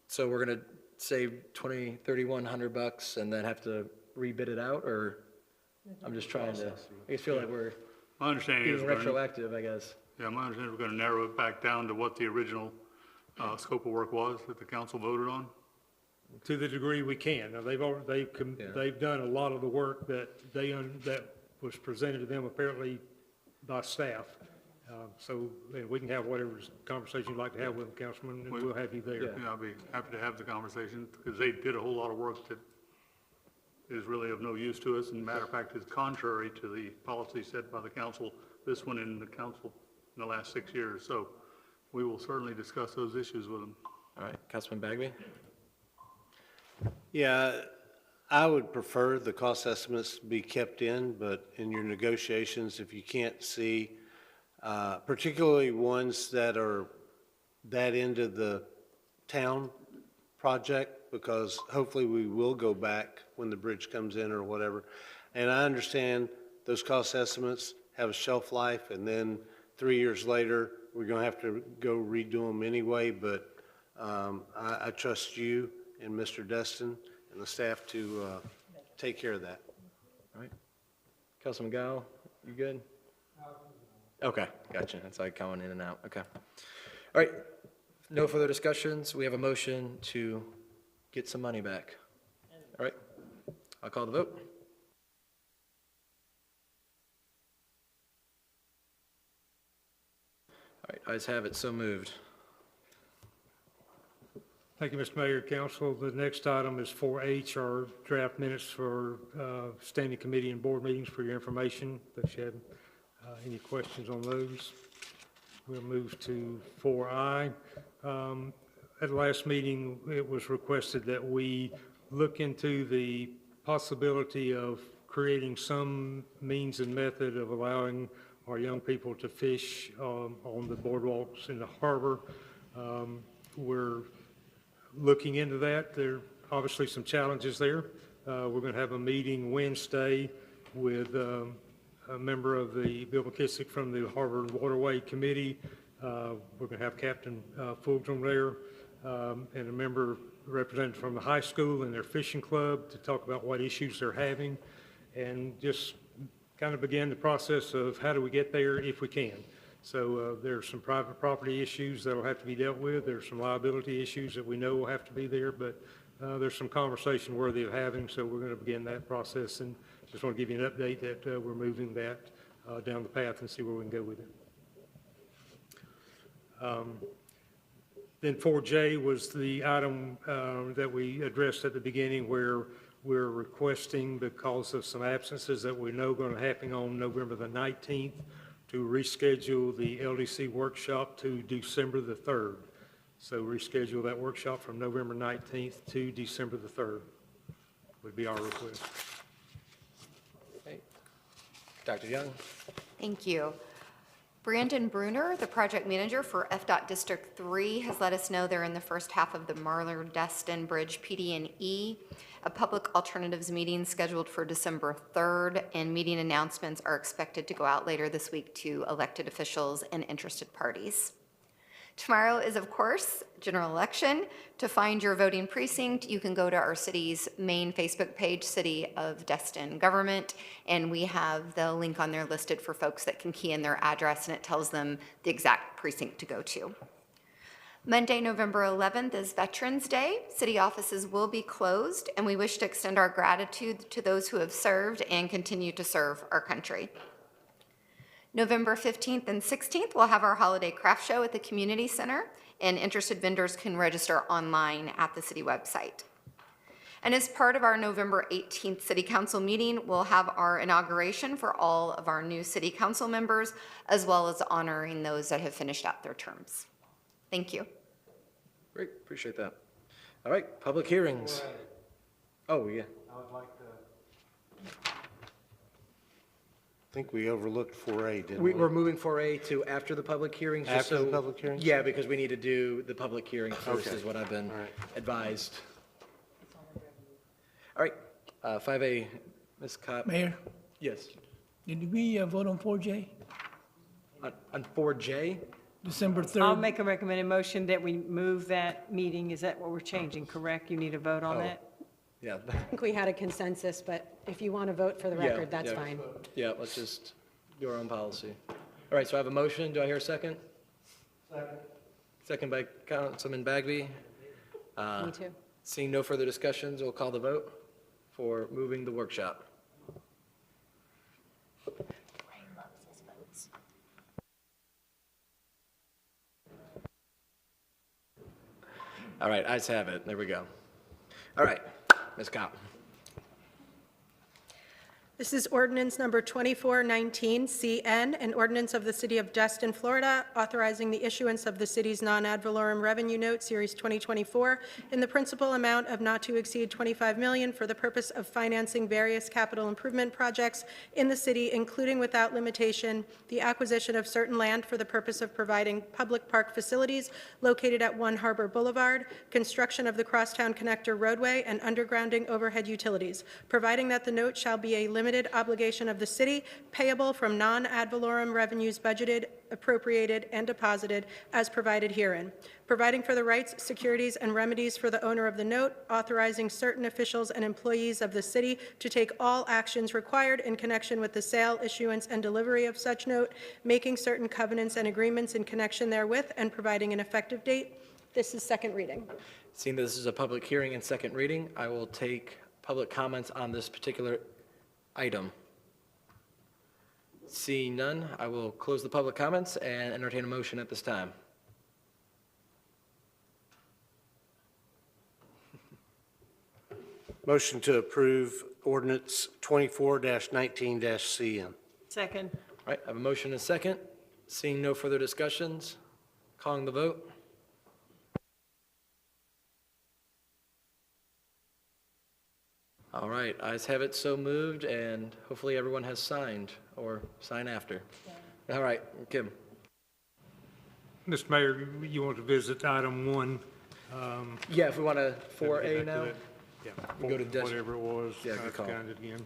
So we're gonna save $3,100 and then have to rebid it out, or I'm just trying to, I just feel like we're My understanding is being retroactive, I guess. yeah, my understanding is we're going to narrow it back down to what the original scope of work was that the council voted on. To the degree we can. Now, they've done a lot of the work that that was presented to them apparently by staff. So we can have whatever conversation you'd like to have with them, Councilman, and we'll have you there. Yeah, I'll be happy to have the conversation because they did a whole lot of work that is really of no use to us, and matter of fact, is contrary to the policy set by the council, this one in the council in the last 6 years. So we will certainly discuss those issues with them. All right, Councilman Bagby? Yeah, I would prefer the cost estimates be kept in, but in your negotiations, if you can't see, particularly ones that are that into the town project, because hopefully we will go back when the bridge comes in or whatever. And I understand those cost estimates have a shelf life, and then 3 years later, we're going to have to go redo them anyway, but I trust you and Mr. Destin and the staff to take care of that. All right. Councilman Gao, you good? Okay, gotcha. That's like going in and out. Okay. All right. No further discussions. We have a motion to get some money back. All right. I'll call the vote. All right, ayes have it. So moved. Thank you, Mr. Mayor, Council. The next item is 4H, our draft minutes for standing committee and board meetings for your information. If you have any questions on those, we'll move to 4I. At the last meeting, it was requested that we look into the possibility of creating some means and method of allowing our young people to fish on the boardwalks in the harbor. We're looking into that. There are obviously some challenges there. We're going to have a meeting Wednesday with a member of the Bill McKissick from the Harbor Waterway Committee. We're going to have Captain Fulton there and a member representative from the high school and their fishing club to talk about what issues they're having and just kind of begin the process of how do we get there if we can. So there's some private property issues that will have to be dealt with. There's some liability issues that we know will have to be there, but there's some conversation worthy of having, so we're going to begin that process. And just want to give you an update that we're moving that down the path and see where we can go with it. Then 4J was the item that we addressed at the beginning where we're requesting, because of some absences that we know are going to happen on November the 19th, to reschedule the LDC workshop to December the 3rd. So reschedule that workshop from November 19th to December the 3rd would be our request. Okay. Dr. Young? Thank you. Brandon Bruner, the project manager for FDOT District 3, has let us know they're in the first half of the Marler-Destin Bridge PD&E. A public alternatives meeting scheduled for December 3rd, and meeting announcements are expected to go out later this week to elected officials and interested parties. Tomorrow is, of course, general election. To find your voting precinct, you can go to our city's main Facebook page, City of Destin Government, and we have the link on there listed for folks that can key in their address, and it tells them the exact precinct to go to. Monday, November 11th is Veterans Day. City offices will be closed, and we wish to extend our gratitude to those who have served and continue to serve our country. November 15th and 16th, we'll have our holiday craft show at the community center, and interested vendors can register online at the city website. And as part of our November 18th city council meeting, we'll have our inauguration for all of our new city council members, as well as honoring those that have finished out their terms. Thank you. Great, appreciate that. All right, public hearings. Oh, yeah. I would like to. I think we overlooked 4A, didn't we? We're moving 4A to after the public hearings. just After the so- public hearings? Yeah, because we need to do the public hearing first, Okay. is what I've been All right. advised. All right, 5A, Ms. Kopp. Mayor, Yes. did we vote on 4J? On 4J? December 3rd? I'll make a recommended motion that we move that meeting. Is that what we're changing, correct? You need a vote on Oh. that? Yeah. I think we had a consensus, but if you want to vote for the Yeah, record, that's yeah. fine. Yeah, let's just do our own policy. All right, so I have a motion. Do I hear a second? Second. Second by Councilman Bagby. Me too. Seeing no further discussions, we'll call the vote for moving the workshop. All right, ayes have it. There we go. All right, Ms. Kopp. This is ordinance number 2419 CN, an ordinance of the City of Destin, Florida, authorizing the issuance of the city's non-ad valorem revenue note, Series 2024, in the principal amount of not to exceed $25 million for the purpose of financing various capital improvement projects in the city, including without limitation the acquisition of certain land for the purpose of providing public park facilities located at 1 Harbor Boulevard, construction of the Crosstown Connector roadway, and undergrounding overhead utilities, providing that the note shall be a limited limited obligation of the city, payable from non-ad valorem revenues budgeted, appropriated, and deposited as provided herein, providing for the rights, securities, and remedies for the owner of the note, authorizing certain officials and employees of the city to take all actions required in connection with the sale, issuance, and delivery of such note, making certain covenants and agreements in connection therewith, and providing an effective date. This is second reading. Seeing that this is a public hearing and second reading, I will take public comments on this particular item. Seeing none, I will close the public comments and entertain a motion at this time. Motion to approve ordinance 24-19-CN. Second. All right, I have a motion and a second. Seeing no further discussions, calling the vote. All right, ayes have it, so moved, and hopefully everyone has signed or sign after. All right, Kim. Mr. Mayor, you want to visit item 1? Yeah, if we want to Get 4A back to now. that. Yeah, We go to whatever it was. Yeah, good call. Find it again.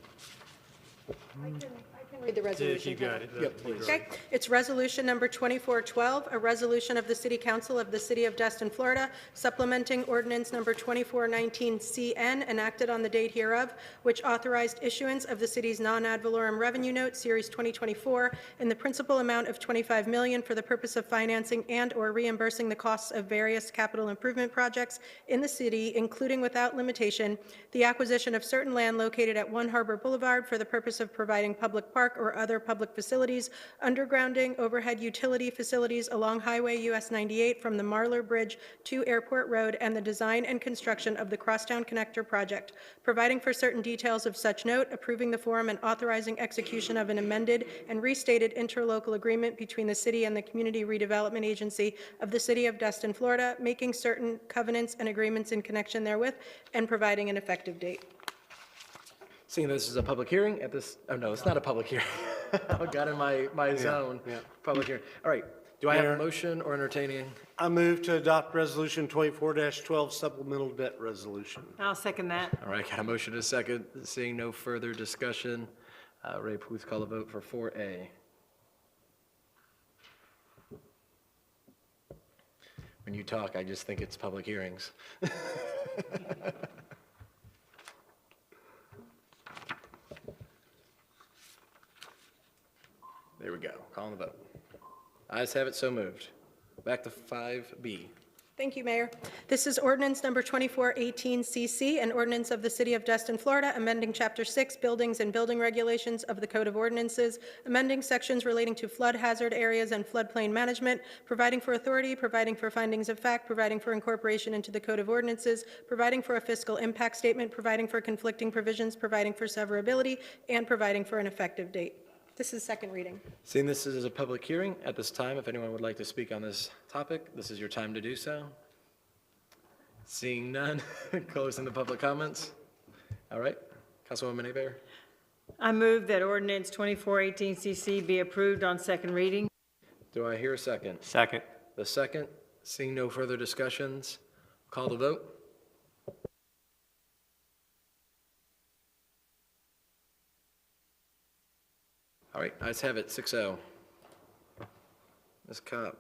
Read the resolution. If you got it. Yep, that'd be please. great. Okay, it's resolution number 2412, a resolution of the City Council of the City of Destin, Florida, supplementing ordinance number 2419CN enacted on the date hereof, which authorized issuance of the city's non-ad valorem revenue note, Series 2024, in the principal amount of $25 million for the purpose of financing and/or reimbursing the costs of various capital improvement projects in the city, including without limitation, the acquisition of certain land located at One Harbor Boulevard for the purpose of providing public park or other public facilities, undergrounding, overhead utility facilities along Highway US 98 from the Marlar Bridge to Airport Road, and the design and construction of the Crosstown Connector project, providing for certain details of such note, approving the form, and authorizing execution of an amended and restated interlocal agreement between the city and the Community Redevelopment Agency of the City of Destin, Florida, making certain covenants and agreements in connection therewith, and providing an effective date. Seeing this is a public hearing at this, oh no, it's not a public hearing. I got in my zone. yeah. Public hearing. All right, do I have a Mayor. motion or entertaining? I move to adopt resolution 24-12 supplemental debt resolution. I'll second that. All right, got a motion and a second. Seeing no further discussion, Ray, please call a vote for 4A. When you talk, I just think it's public hearings. There we go, calling the vote. Ayes have it, so moved. Back to 5B. Thank you, Mayor. This is ordinance number 2418CC, an ordinance of the City of Destin, Florida, amending Chapter 6, Buildings and Building Regulations of the Code of Ordinances, amending sections relating to flood hazard areas and floodplain management, providing for authority, providing for findings of fact, providing for incorporation into the Code of Ordinances, providing for a fiscal impact statement, providing for conflicting provisions, providing for severability, and providing for an effective date. This is second reading. Seeing this is a public hearing, at this time, if anyone would like to speak on this topic, this is your time to do so. Seeing none, closing the public comments. All right, Councilwoman Abear. I move that ordinance 2418CC be approved on second reading. Do I hear a second? Second. The second, seeing no further discussions, call the vote. All right, ayes have it, 6-0. Ms. Cobb.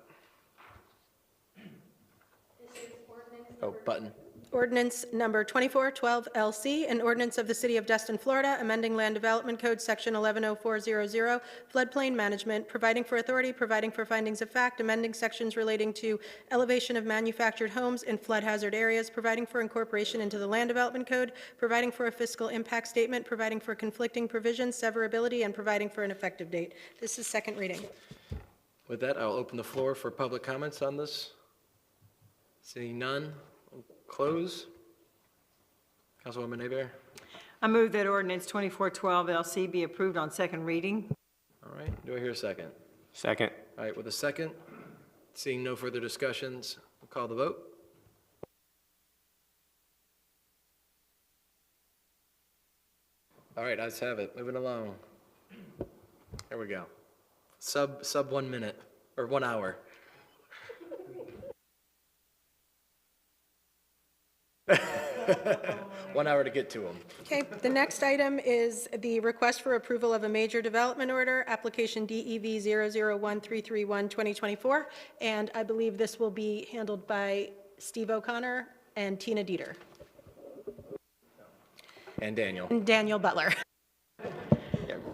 Oh, button. Ordinance number 2412LC, an ordinance of the City of Destin, Florida, amending Land Development Code, Section 110400, floodplain management, providing for authority, providing for findings of fact, amending sections relating to elevation of manufactured homes in flood hazard areas, providing for incorporation into the Land Development Code, providing for a fiscal impact statement, providing for conflicting provisions, severability, and providing for an effective date. This is second reading. With that, I'll open the floor for public comments on this. Seeing none, we'll close. Councilwoman Abear. I move that ordinance 2412LC be approved on second reading. All right, do I hear a second? Second. All right, with a second, seeing no further discussions, we'll call the vote. All right, ayes have it, moving along. There we go. Sub 1 minute, or 1 hour. 1 hour to get to them. Okay, the next item is the request for approval of a major development order, application DEV 001331-2024, and I believe this will be handled by Steve O'Connor and Tina Dieter, And Daniel. and Daniel Butler.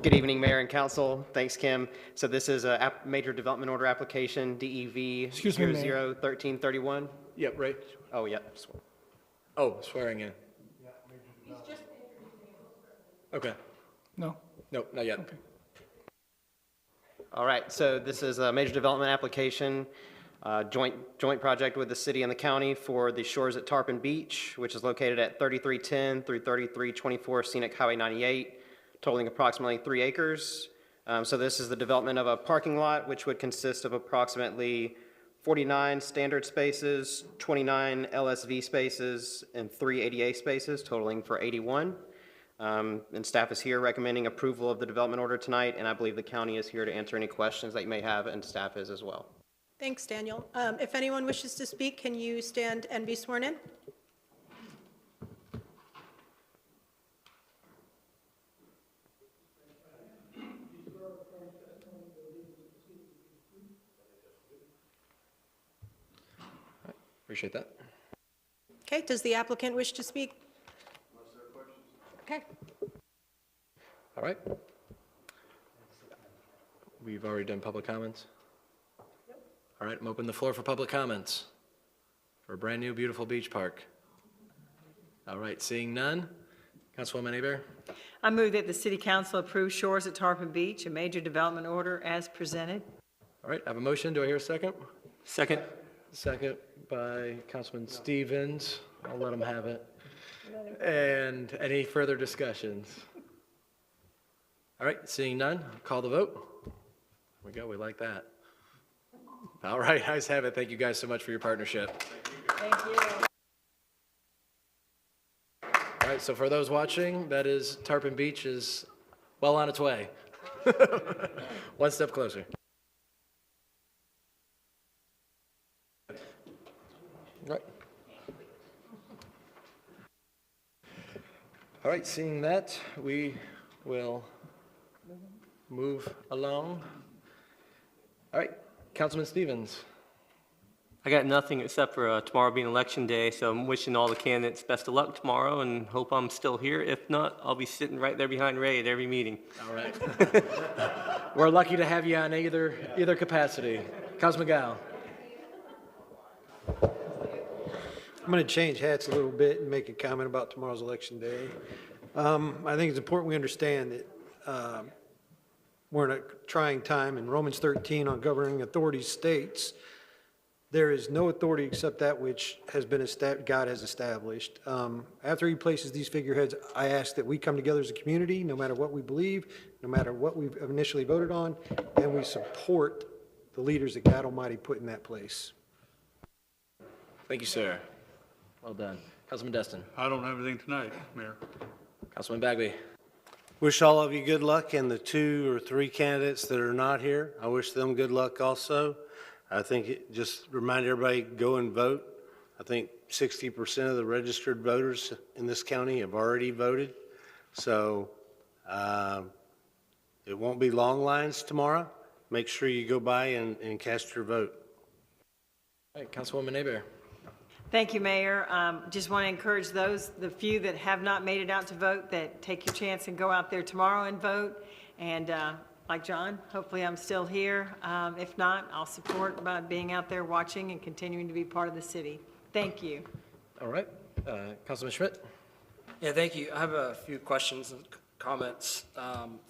Good evening, Mayor and Council. Thanks, Kim. So this is a major development order application, DEV Excuse me, Mayor. 001331. Yep, right. Oh, yep. Oh, swearing in. Okay. No? Nope, not yet. All right, so this is a major development application, joint project with the city and the county for the shores at Tarpon Beach, which is located at 3310 through 3324 Scenic Highway 98, totaling approximately 3 acres. So this is the development of a parking lot, which would consist of approximately 49 standard spaces, 29 LSV spaces, and 3 ADA spaces, totaling for 81. And staff is here recommending approval of the development order tonight, and I believe the county is here to answer any questions that you may have, and staff is as well. Thanks, Daniel. If anyone wishes to speak, can you stand and be sworn in? Appreciate that. Okay, does the applicant wish to speak? Okay. All right. We've already done public comments? All right, I'm opening the floor for public comments for a brand-new, beautiful beach park. All right, seeing none. Councilwoman Hebert? I move that the city council approve Shores at Tarpon Beach, a major development order as presented. All right, I have a motion. Do I hear a second? Second. Second by Councilman Stevens. I'll let him have it. And any further discussions? All right, seeing none, I'll call the vote. There we go, we like that. All right, ayes have it. Thank you guys so much for your partnership. Thank you. All right, so for those watching, that is Tarpon Beach is well on its way. One step closer. Right. All right, seeing that, we will move along. All right, Councilman Stevens. I got nothing except for tomorrow being election day, so I'm wishing all the candidates best of luck tomorrow and hope I'm still here. If not, I'll be sitting right there behind Ray at every meeting. All right. We're lucky to have you on either capacity. Councilman Gao. I'm going to change hats a little bit and make a comment about tomorrow's election day. I think it's important we understand that we're in a trying time, and Romans 13 on governing authorities states, there is no authority except that which has been God has established. After he places these figureheads, I ask that we come together as a community, no matter what we believe, no matter what we've initially voted on, and we support the leaders that God Almighty put in that place. Thank you, sir. Well done. Councilman Destin. I don't have anything tonight, Mayor. Councilman Bagby. Wish all of you good luck, and the 2 or 3 candidates that are not here, I wish them good luck also. I think just remind everybody, go and vote. I think 60% of the registered voters in this county have already voted. So it won't be long lines tomorrow. Make sure you go by and cast your vote. All right, Councilwoman Hebert. Thank you, Mayor. Just want to encourage the few that have not made it out to vote, that take your chance and go out there tomorrow and vote. And like John, hopefully I'm still here. If not, I'll support by being out there watching and continuing to be part of the city. Thank you. All right, Councilman Schmidt. Yeah, thank you. I have a few questions and comments.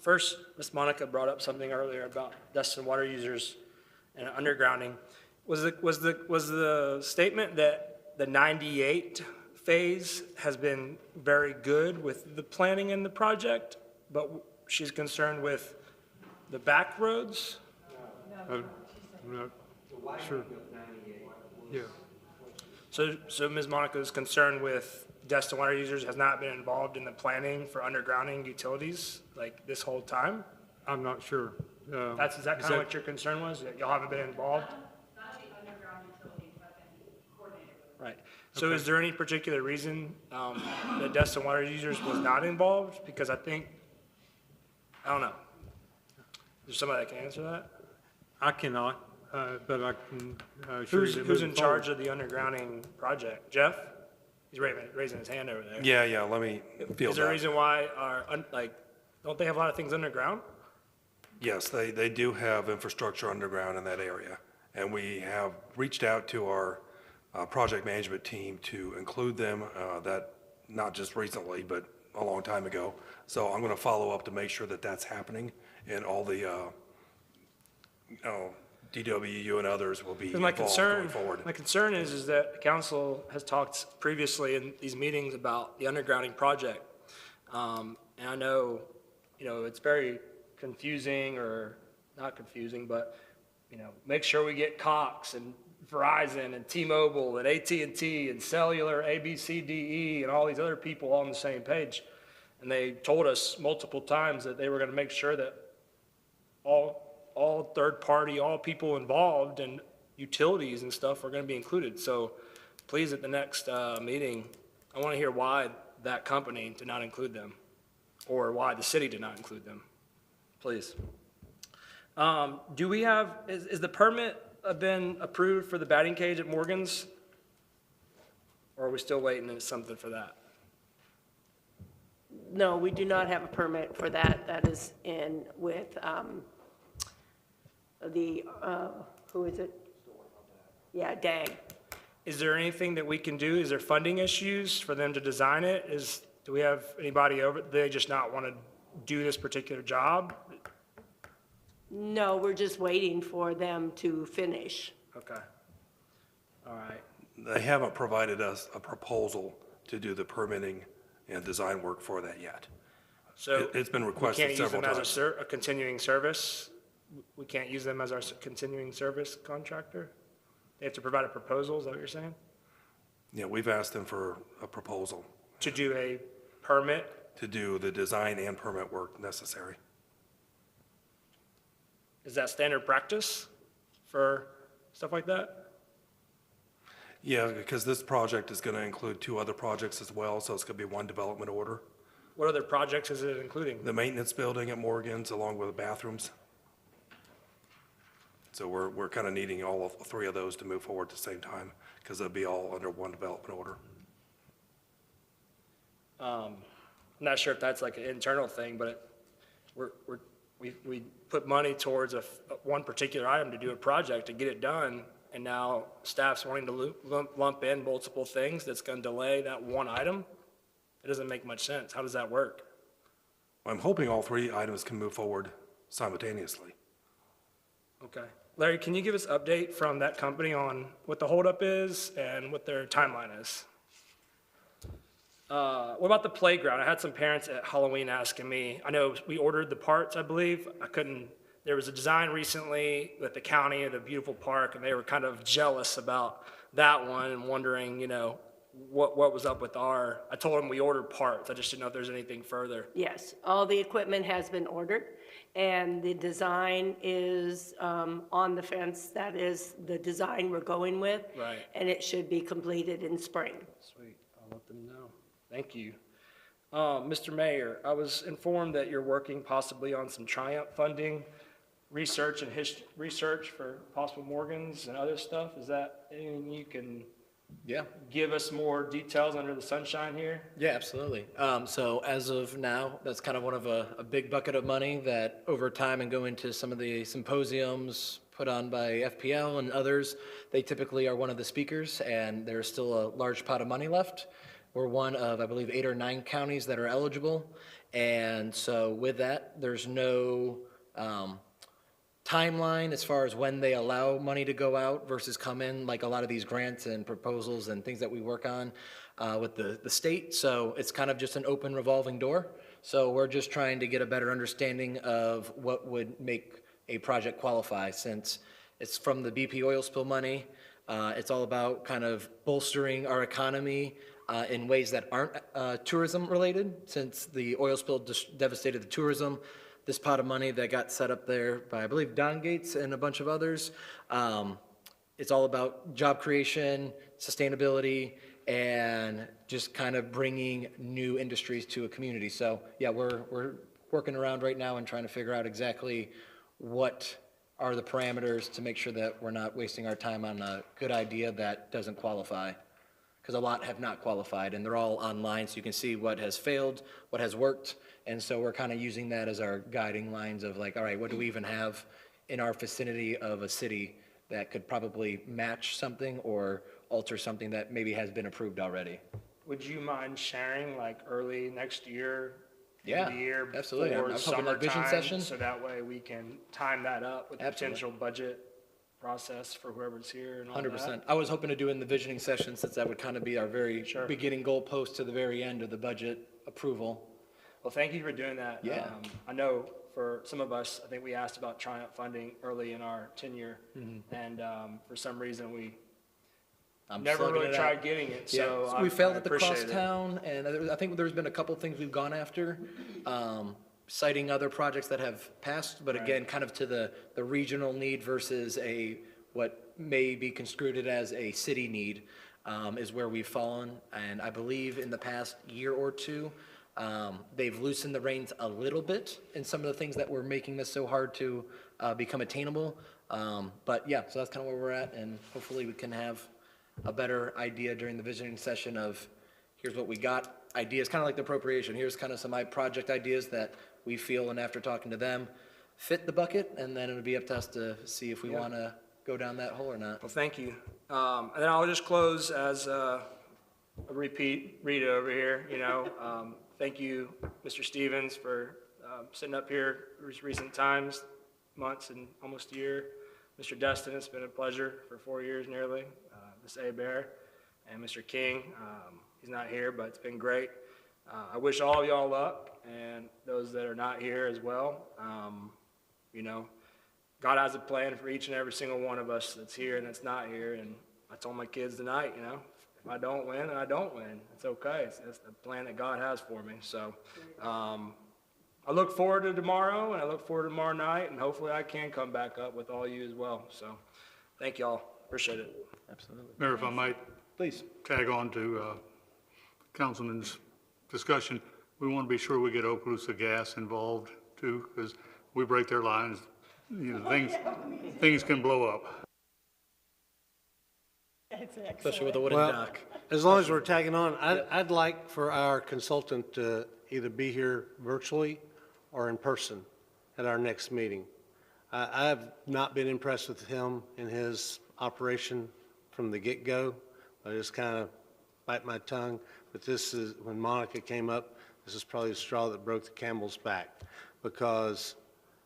First, Ms. Monica brought up something earlier about Destin water users and undergrounding. Was the statement that the 98 phase has been very good with the planning in the project, but she's concerned with the back roads? I'm not sure. Yeah. So Ms. Monica is concerned with Destin water users has not been involved in the planning for undergrounding utilities like this whole time? I'm not sure. Is that kind of what your concern was, that y'all haven't been involved? Right. So is there any particular reason that Destin Water Users was not involved? Because I don't know. Is there somebody that can answer that? I cannot, but I can assure you that Who's in moving charge forward- of the undergrounding project? Jeff? He's raising his hand over there. Yeah, let me field Is there a that. reason why don't they have a lot of things underground? Yes, they do have infrastructure underground in that area. And we have reached out to our project management team to include them, that not just recently, but a long time ago. So I'm going to follow up to make sure that that's happening, and all the DWU and others will be Because my involved concern, going forward. my concern is that the council has talked previously in these meetings about the undergrounding project. And I know, it's very confusing, or not confusing, but, make sure we get Cox and Verizon and T-Mobile and AT&T and Cellular, ABCDE, and all these other people all on the same page. And they told us multiple times that they were going to make sure that all third party, all people involved and utilities and stuff are going to be included. So please, at the next meeting, I want to hear why that company did not include them, or why the city did not include them. Please. Do we have, is the permit been approved for the batting cage at Morgan's? Or are we still waiting on something for that? No, we do not have a permit for that. That is in with who is it? Yeah, DAG. Is there anything that we can do? Is there funding issues for them to design it? Do we have anybody over, they just not want to do this particular job? No, we're just waiting for them to finish. Okay. All right. They haven't provided us a proposal to do the permitting and design work for that yet. So It's been requested several We can't times. use them as a continuing service? We can't use them as our continuing service contractor? They have to provide a proposal, is that what you're saying? Yeah, we've asked them for a proposal To do a permit? to do the design and permit work necessary. Is that standard practice for stuff like that? Yeah, because this project is going to include 2 other projects as well, so it's going to be one development order. What other projects is it including? The maintenance building at Morgan's, along with the bathrooms. So we're kind of needing all of 3 of those to move forward at the same time, because they'll be all under one development order. I'm not sure if that's like an internal thing, but we put money towards one particular item to do a project to get it done, and now staff's wanting to lump in multiple things that's going to delay that one item. It doesn't make much sense. How does that work? I'm hoping all 3 items can move forward simultaneously. Okay. Larry, can you give us an update from that company on what the holdup is and what their timeline is? What about the playground? I had some parents at Halloween asking me, I know we ordered the parts, I believe. There was a design recently with the county at a beautiful park, and they were kind of jealous about that one and wondering, what was up with I told them we ordered parts. I just didn't know if there's anything further. Yes, all the equipment has been ordered, and the design is on the fence. That is the design we're going with. Right. And it should be completed in spring. Sweet, I'll let them know. Thank you. Mr. Mayor, I was informed that you're working possibly on some Triumph funding, research for possible Morgans and other stuff. Is that anything you can give us more details under the sunshine here? Yeah, absolutely. So as of now, that's kind of one of a big bucket of money that over time and go into some of the symposiums put on by FPL and others, they typically are one of the speakers, and there's still a large pot of money left. We're one of, I believe, 8 or 9 counties that are eligible. And so with that, there's no timeline as far as when they allow money to go out versus come in, like a lot of these grants and proposals and things that we work on with the state. So it's kind of just an open revolving door. So we're just trying to get a better understanding of what would make a project qualify, since it's from the BP oil spill money. It's all about kind of bolstering our economy in ways that aren't tourism related, since the oil spill devastated the tourism. This pot of money that got set up there by, I believe, Don Gates and a bunch of others. It's all about job creation, sustainability, and just kind of bringing new industries to a community. So yeah, we're working around right now and trying to figure out exactly what are the parameters to make sure that we're not wasting our time on a good idea that doesn't qualify. Because a lot have not qualified, and they're all online, so you can see what has failed, what has worked. And so we're kind of using that as our guiding lines of like, all right, what do we even have in our vicinity of a city that could probably match something or alter something that maybe has been approved already? Would you mind sharing like early next year? Yeah, end of the year absolutely. before I was hoping that vision summertime, session. So that way we can time that up with the Absolutely. potential budget process for whoever's here and all that. 100%. I was hoping to do it in the visioning session, since that would kind of be our very beginning goalpost to the very end of the budget approval. Well, thank you for doing that. Yeah. I know for some of us, I think we asked about Triumph funding early in our tenure, and for some reason I'm never slugging really it tried out. getting it, Yeah, so we failed I at the appreciate it. crosstown, and I think there's been a couple things we've gone after, citing other projects that have passed, but again, kind of to the regional need versus what may be construed as a city need, is where we've fallen. And I believe in the past year or two, they've loosened the reins a little bit in some of the things that were making this so hard to become attainable. But yeah, so that's kind of where we're at, and hopefully we can have a better idea during the visioning session of here's what we got, ideas, kind of like the appropriation. Here's kind of some project ideas that we feel, and after talking to them, fit the bucket, and then it'll be up to us to see if we want to go down that hole or not. Well, thank you. And then I'll just close as a repeat Rita over here, thank you, Mr. Stevens, for sitting up here recent times, months and almost a year. Mr. Destin, it's been a pleasure for 4 years nearly. Ms. Bear and Mr. King, he's not here, but it's been great. I wish all of y'all luck, and those that are not here as well. God has a plan for each and every single one of us that's here and that's not here, and I told my kids tonight, if I don't win, I don't win. It's okay. It's the plan that God has for me. So I look forward to tomorrow, and I look forward to tomorrow night, and hopefully I can come back up with all you as well. So thank y'all. Appreciate it. Absolutely. Mayor, if I might Please. tag on to Councilman's discussion, we want to be sure we get Okaloosa Gas involved too, because we break their lines, things can blow up. Especially with a wooden Well, dock. as long as we're tagging on, I'd like for our consultant to either be here virtually or in person at our next meeting. I've not been impressed with him in his operation from the get-go. I just kind of bite my tongue, but this is, when Monica came up, this is probably the straw that broke the camel's back, because,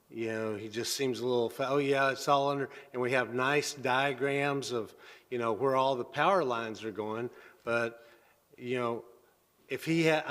he just seems a little, oh yeah, it's all under, and we have nice diagrams of, where all the power lines are going, but, if he had,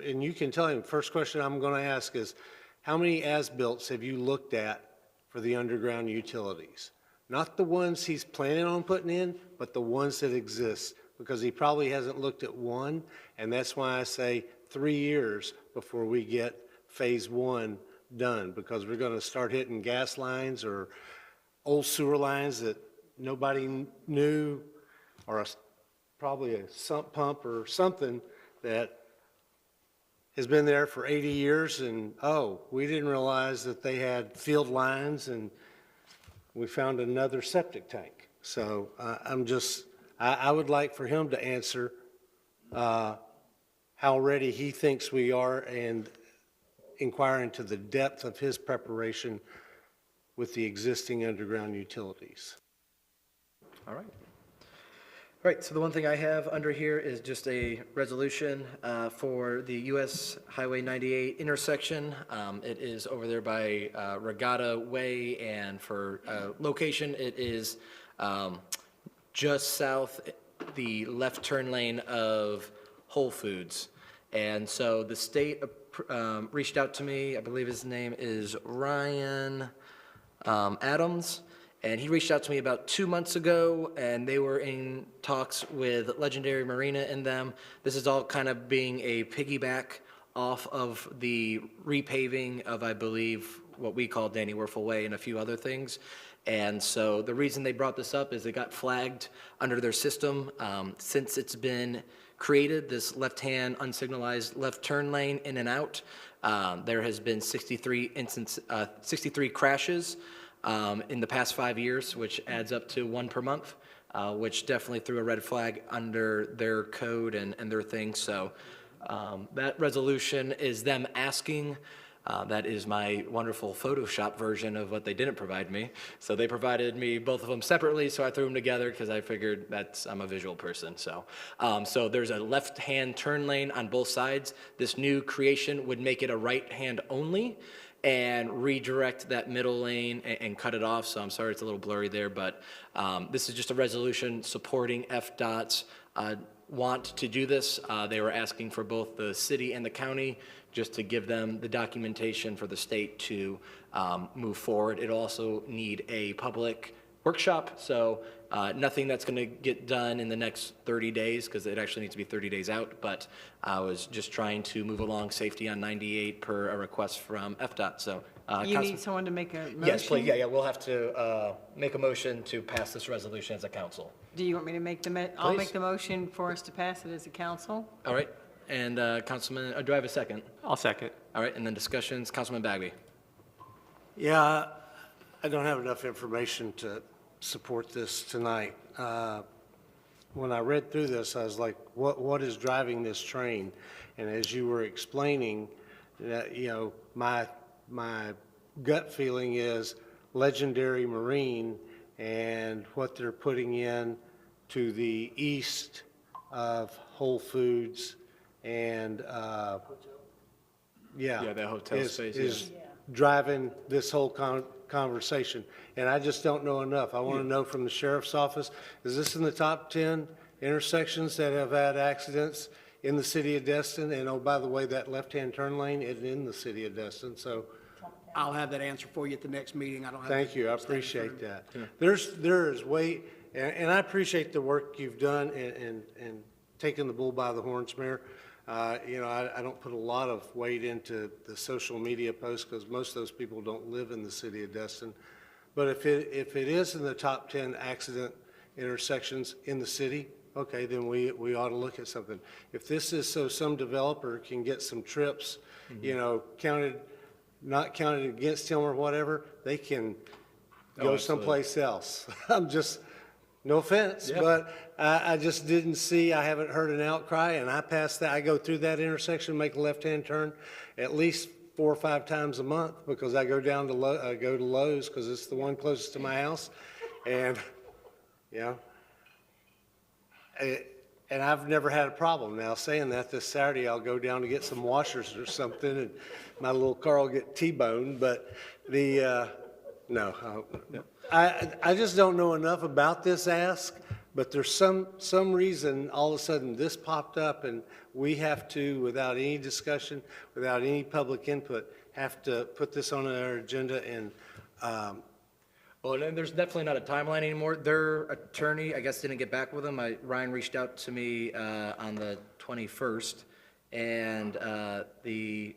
and you can tell him, first question I'm going to ask is, how many as-bills have you looked at for the underground utilities? Not the ones he's planning on putting in, but the ones that exist, because he probably hasn't looked at one, and that's why I say 3 years before we get phase one done, because we're going to start hitting gas lines or old sewer lines that nobody knew, or probably a sump pump or something that has been there for 80 years, and we didn't realize that they had field lines, and we found another septic tank. So I would like for him to answer how ready he thinks we are, and inquire into the depth of his preparation with the existing underground utilities. All right. All right, so the one thing I have under here is just a resolution for the US Highway 98 intersection. It is over there by Regatta Way, and for location, it is just south the left turn lane of Whole Foods. And so the state reached out to me. I believe his name is Ryan Adams. And he reached out to me about 2 months ago, and they were in talks with Legendary Marina and them. This is all kind of being a piggyback off of the repaving of, I believe, what we call Danny Werfel Way and a few other things. And so the reason they brought this up is it got flagged under their system. Since it's been created, this left-hand unsignalized left turn lane in and out, there has been 63 crashes in the past 5 years, which adds up to 1 per month, which definitely threw a red flag under their code and their thing. So that resolution is them asking. That is my wonderful Photoshop version of what they didn't provide me. So they provided me both of them separately, so I threw them together because I figured I'm a visual person. So, so there's a left-hand turn lane on both sides. This new creation would make it a right-hand only and redirect that middle lane and cut it off. So I'm sorry it's a little blurry there, but this is just a resolution supporting FDOT's want to do this. They were asking for both the city and the county just to give them the documentation for the state to move forward. It also need a public workshop, so nothing that's going to get done in the next 30 days because it actually needs to be 30 days out, but I was just trying to move along safety on 98 per a request from FDOT. So You need someone to make a motion? Yes, please. Yeah, we'll have to make a motion to pass this resolution as a council. Do you want me to make I'll Please. make the motion for us to pass it as a council. All right, and Councilman, do I have a second? I'll second. All right, and then discussions, Councilman Bagby. Yeah, I don't have enough information to support this tonight. When I read through this, I was like, what is driving this train? And as you were explaining, my gut feeling is Legendary Marine and what they're putting in to the east of Whole Foods and, Yeah, that hotel space, is driving this whole conversation. And I just don't know enough. I want to know from the sheriff's office, is this in the top 10 intersections that have had accidents in the city of Destin? And oh, by the way, that left-hand turn lane is in the city of Destin, so. I'll have that answer for you at the next meeting. I don't have. Thank you, I appreciate that. There is way, and I appreciate the work you've done and taking the bull by the horns, Mayor. I don't put a lot of weight into the social media posts because most of those people don't live in the city of Destin. But if it is in the top 10 accident intersections in the city, okay, then we ought to look at something. If this is so some developer can get some trips, not counted against him or whatever, they can go someplace else. I'm just, no offense, but I just didn't see, I haven't heard an outcry, and I pass that, I go through that intersection, make a left-hand turn at least 4 or 5 times a month because I go down to Lowe's because it's the one closest to my house, and and I've never had a problem. Now, saying that, this Saturday I'll go down to get some washers or something, and my little car will get T-boned, but I just don't know enough about this ask, but there's some reason all of a sudden this popped up, and we have to, without any discussion, without any public input, have to put this on our agenda and Well, and there's definitely not a timeline anymore. Their attorney, I guess, didn't get back with them. Ryan reached out to me on the 21st, and the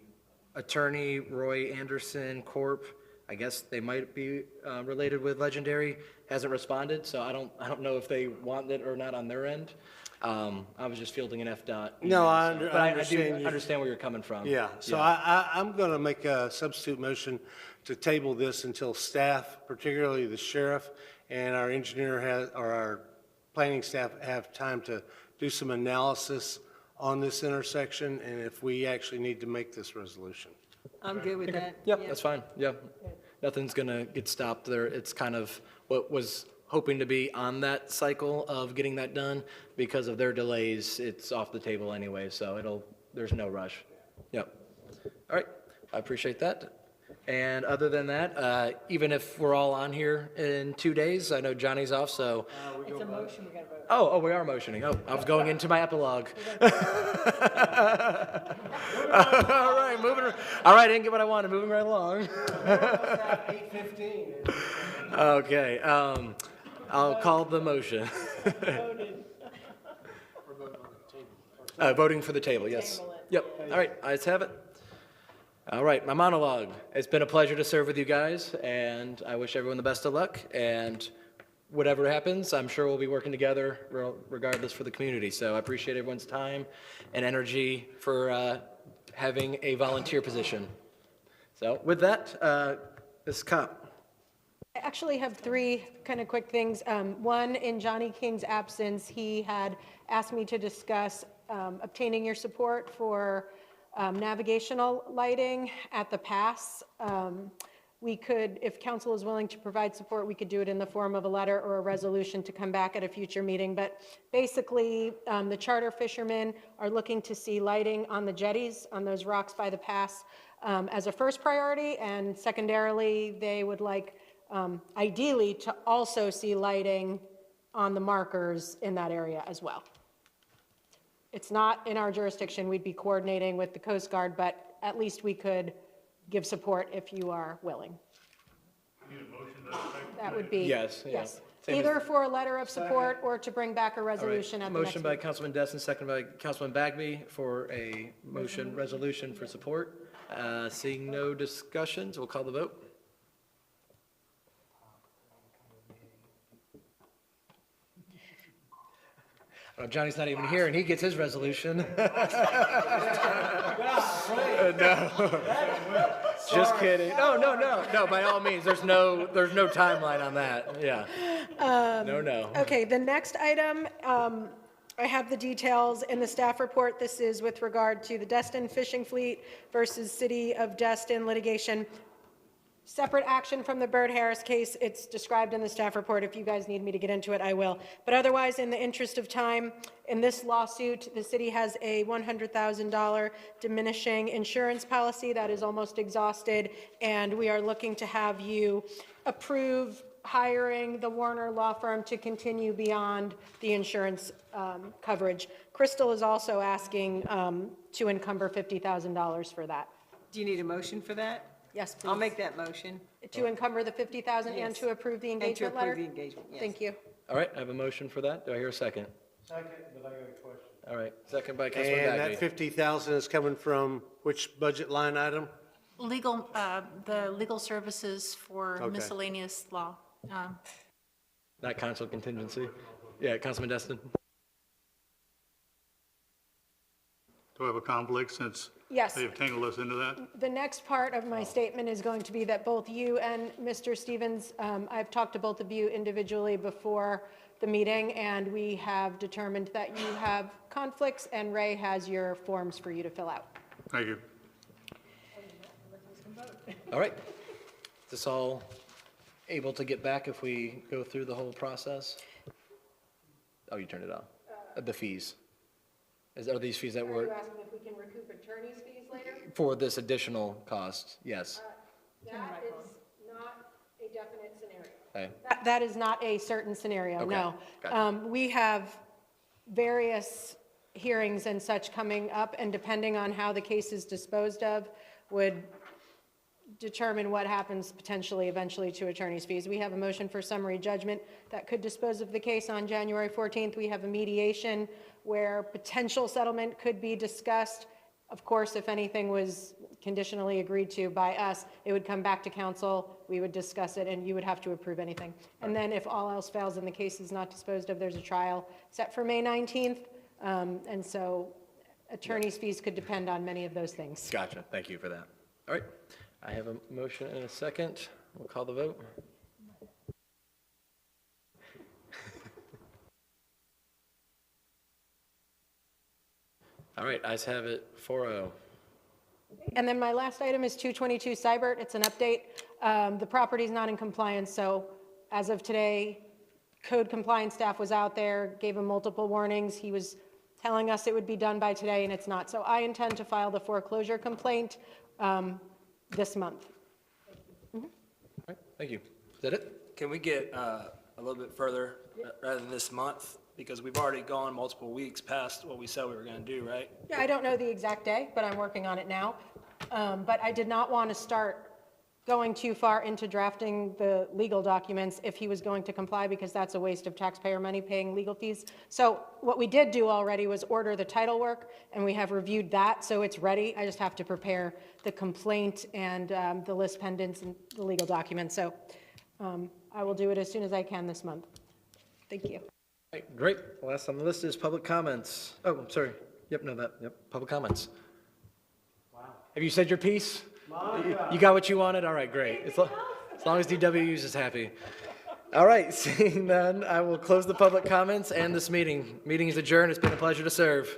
attorney, Roy Anderson Corp., I guess they might be related with Legendary, hasn't responded, so I don't know if they want it or not on their end. I was just fielding an FDOT. No, I but understand. I do understand where you're coming from. Yeah, so I'm going to make a substitute motion to table this until staff, particularly the sheriff and our engineer or our planning staff have time to do some analysis on this intersection and if we actually need to make this resolution. I'm good with that. Yeah, that's fine, yeah. Nothing's gonna get stopped there. It's kind of what was hoping to be on that cycle of getting that done. Because of their delays, it's off the table anyway, so there's no rush. Yep. All right, I appreciate that. And other than that, even if we're all on here in 2 days, I know Johnny's off, so. It's a motion, we gotta vote. Oh, we are motioning. Oh, I was going into my epilogue. All right, all right, I didn't get what I wanted, moving right along. 8:15. Okay, I'll call the motion. Voting for the table, yes. Yep, all right, ayes have it. All right, my monologue. It's been a pleasure to serve with you guys, and I wish everyone the best of luck. And whatever happens, I'm sure we'll be working together regardless for the community. So I appreciate everyone's time and energy for having a volunteer position. So with that, Ms. Kopp. I actually have three kind of quick things. One, in Johnny King's absence, he had asked me to discuss obtaining your support for navigational lighting at the pass. We could, if council is willing to provide support, we could do it in the form of a letter or a resolution to come back at a future meeting. But basically, the charter fishermen are looking to see lighting on the jetties, on those rocks by the pass, as a first priority. And secondarily, they would like, ideally, to also see lighting on the markers in that area as well. It's not in our jurisdiction. We'd be coordinating with the Coast Guard, but at least we could give support if you are willing. That would be. Yes, yeah. Yes. Same as- Either for a letter of support or to bring back a All right, resolution at the next motion by meeting. Councilman Destin, second by Councilman Bagby for a motion resolution for support. Seeing no discussions, we'll call the vote. Oh, Johnny's not even here, and he gets his resolution. No. Just kidding. No, by all means, there's no timeline on that, yeah. No. Okay, the next item, I have the details in the staff report. This is with regard to the Destin fishing fleet versus City of Destin litigation. Separate action from the Byrd Harris case. It's described in the staff report. If you guys need me to get into it, I will. But otherwise, in the interest of time, in this lawsuit, the city has a $100,000 diminishing insurance policy that is almost exhausted, and we are looking to have you approve hiring the Warner Law Firm to continue beyond the insurance coverage. Crystal is also asking to encumber $50,000 for that. Do you need a motion for that? Yes, please. I'll make that motion. To encumber the $50,000 and Yes. to approve the And to engagement letter? approve the engagement, yes. Thank you. All right, I have a motion for that. Do I hear a second? Second, but I got a question. All right, second by Councilman And that Bagby. 50,000 is coming from which budget line item? Legal, the legal services for Okay. miscellaneous law. Not council contingency. Yeah, Councilman Destin. Do I have a conflict since Yes. they've tangled us into that? The next part of my statement is going to be that both you and Mr. Stevens, I've talked to both of you individually before the meeting, and we have determined that you have conflicts, and Ray has your forms for you to fill out. Thank you. All right. Is this all able to get back if we go through the whole process? Oh, you turned it off. The fees. Are these fees that Are were you asking if we can recoup attorney's fees later? for this additional cost? Yes. That is not a definite scenario. Okay. That is not a certain scenario, Okay, no. gotcha. We have various hearings and such coming up, and depending on how the case is disposed of, would determine what happens potentially eventually to attorney's fees. We have a motion for summary judgment that could dispose of the case on January 14th. We have a mediation where potential settlement could be discussed. Of course, if anything was conditionally agreed to by us, it would come back to council, we would discuss it, and you would have to approve anything. And then if all else fails and the case is not disposed of, there's a trial set for May 19th. And so attorney's fees could depend on many of those things. Gotcha. Thank you for that. All right. I have a motion and a second. We'll call the vote. All right, ayes have it, 4-0. And then my last item is 222 Cybert. It's an update. The property's not in compliance, so as of today, code compliance staff was out there, gave him multiple warnings. He was telling us it would be done by today, and it's not. So I intend to file the foreclosure complaint this month. All right, thank you. Is that it? Can we get a little bit further rather than this month? Because we've already gone multiple weeks past what we said we were going to do, right? Yeah, I don't know the exact day, but I'm working on it now. But I did not want to start going too far into drafting the legal documents if he was going to comply, because that's a waste of taxpayer money paying legal fees. So what we did do already was order the title work, and we have reviewed that, so it's ready. I just have to prepare the complaint and the list pendants and the legal documents. So I will do it as soon as I can this month. Thank you. Right, great. Last on the list is public comments. Oh, I'm sorry. Yep, no, that, yep, public comments. Wow. Have you said your piece? You got what you wanted? All right, great. As long as DWU's is happy. All right, seeing none, I will close the public comments and this meeting. Meeting is adjourned. It's been a pleasure to serve.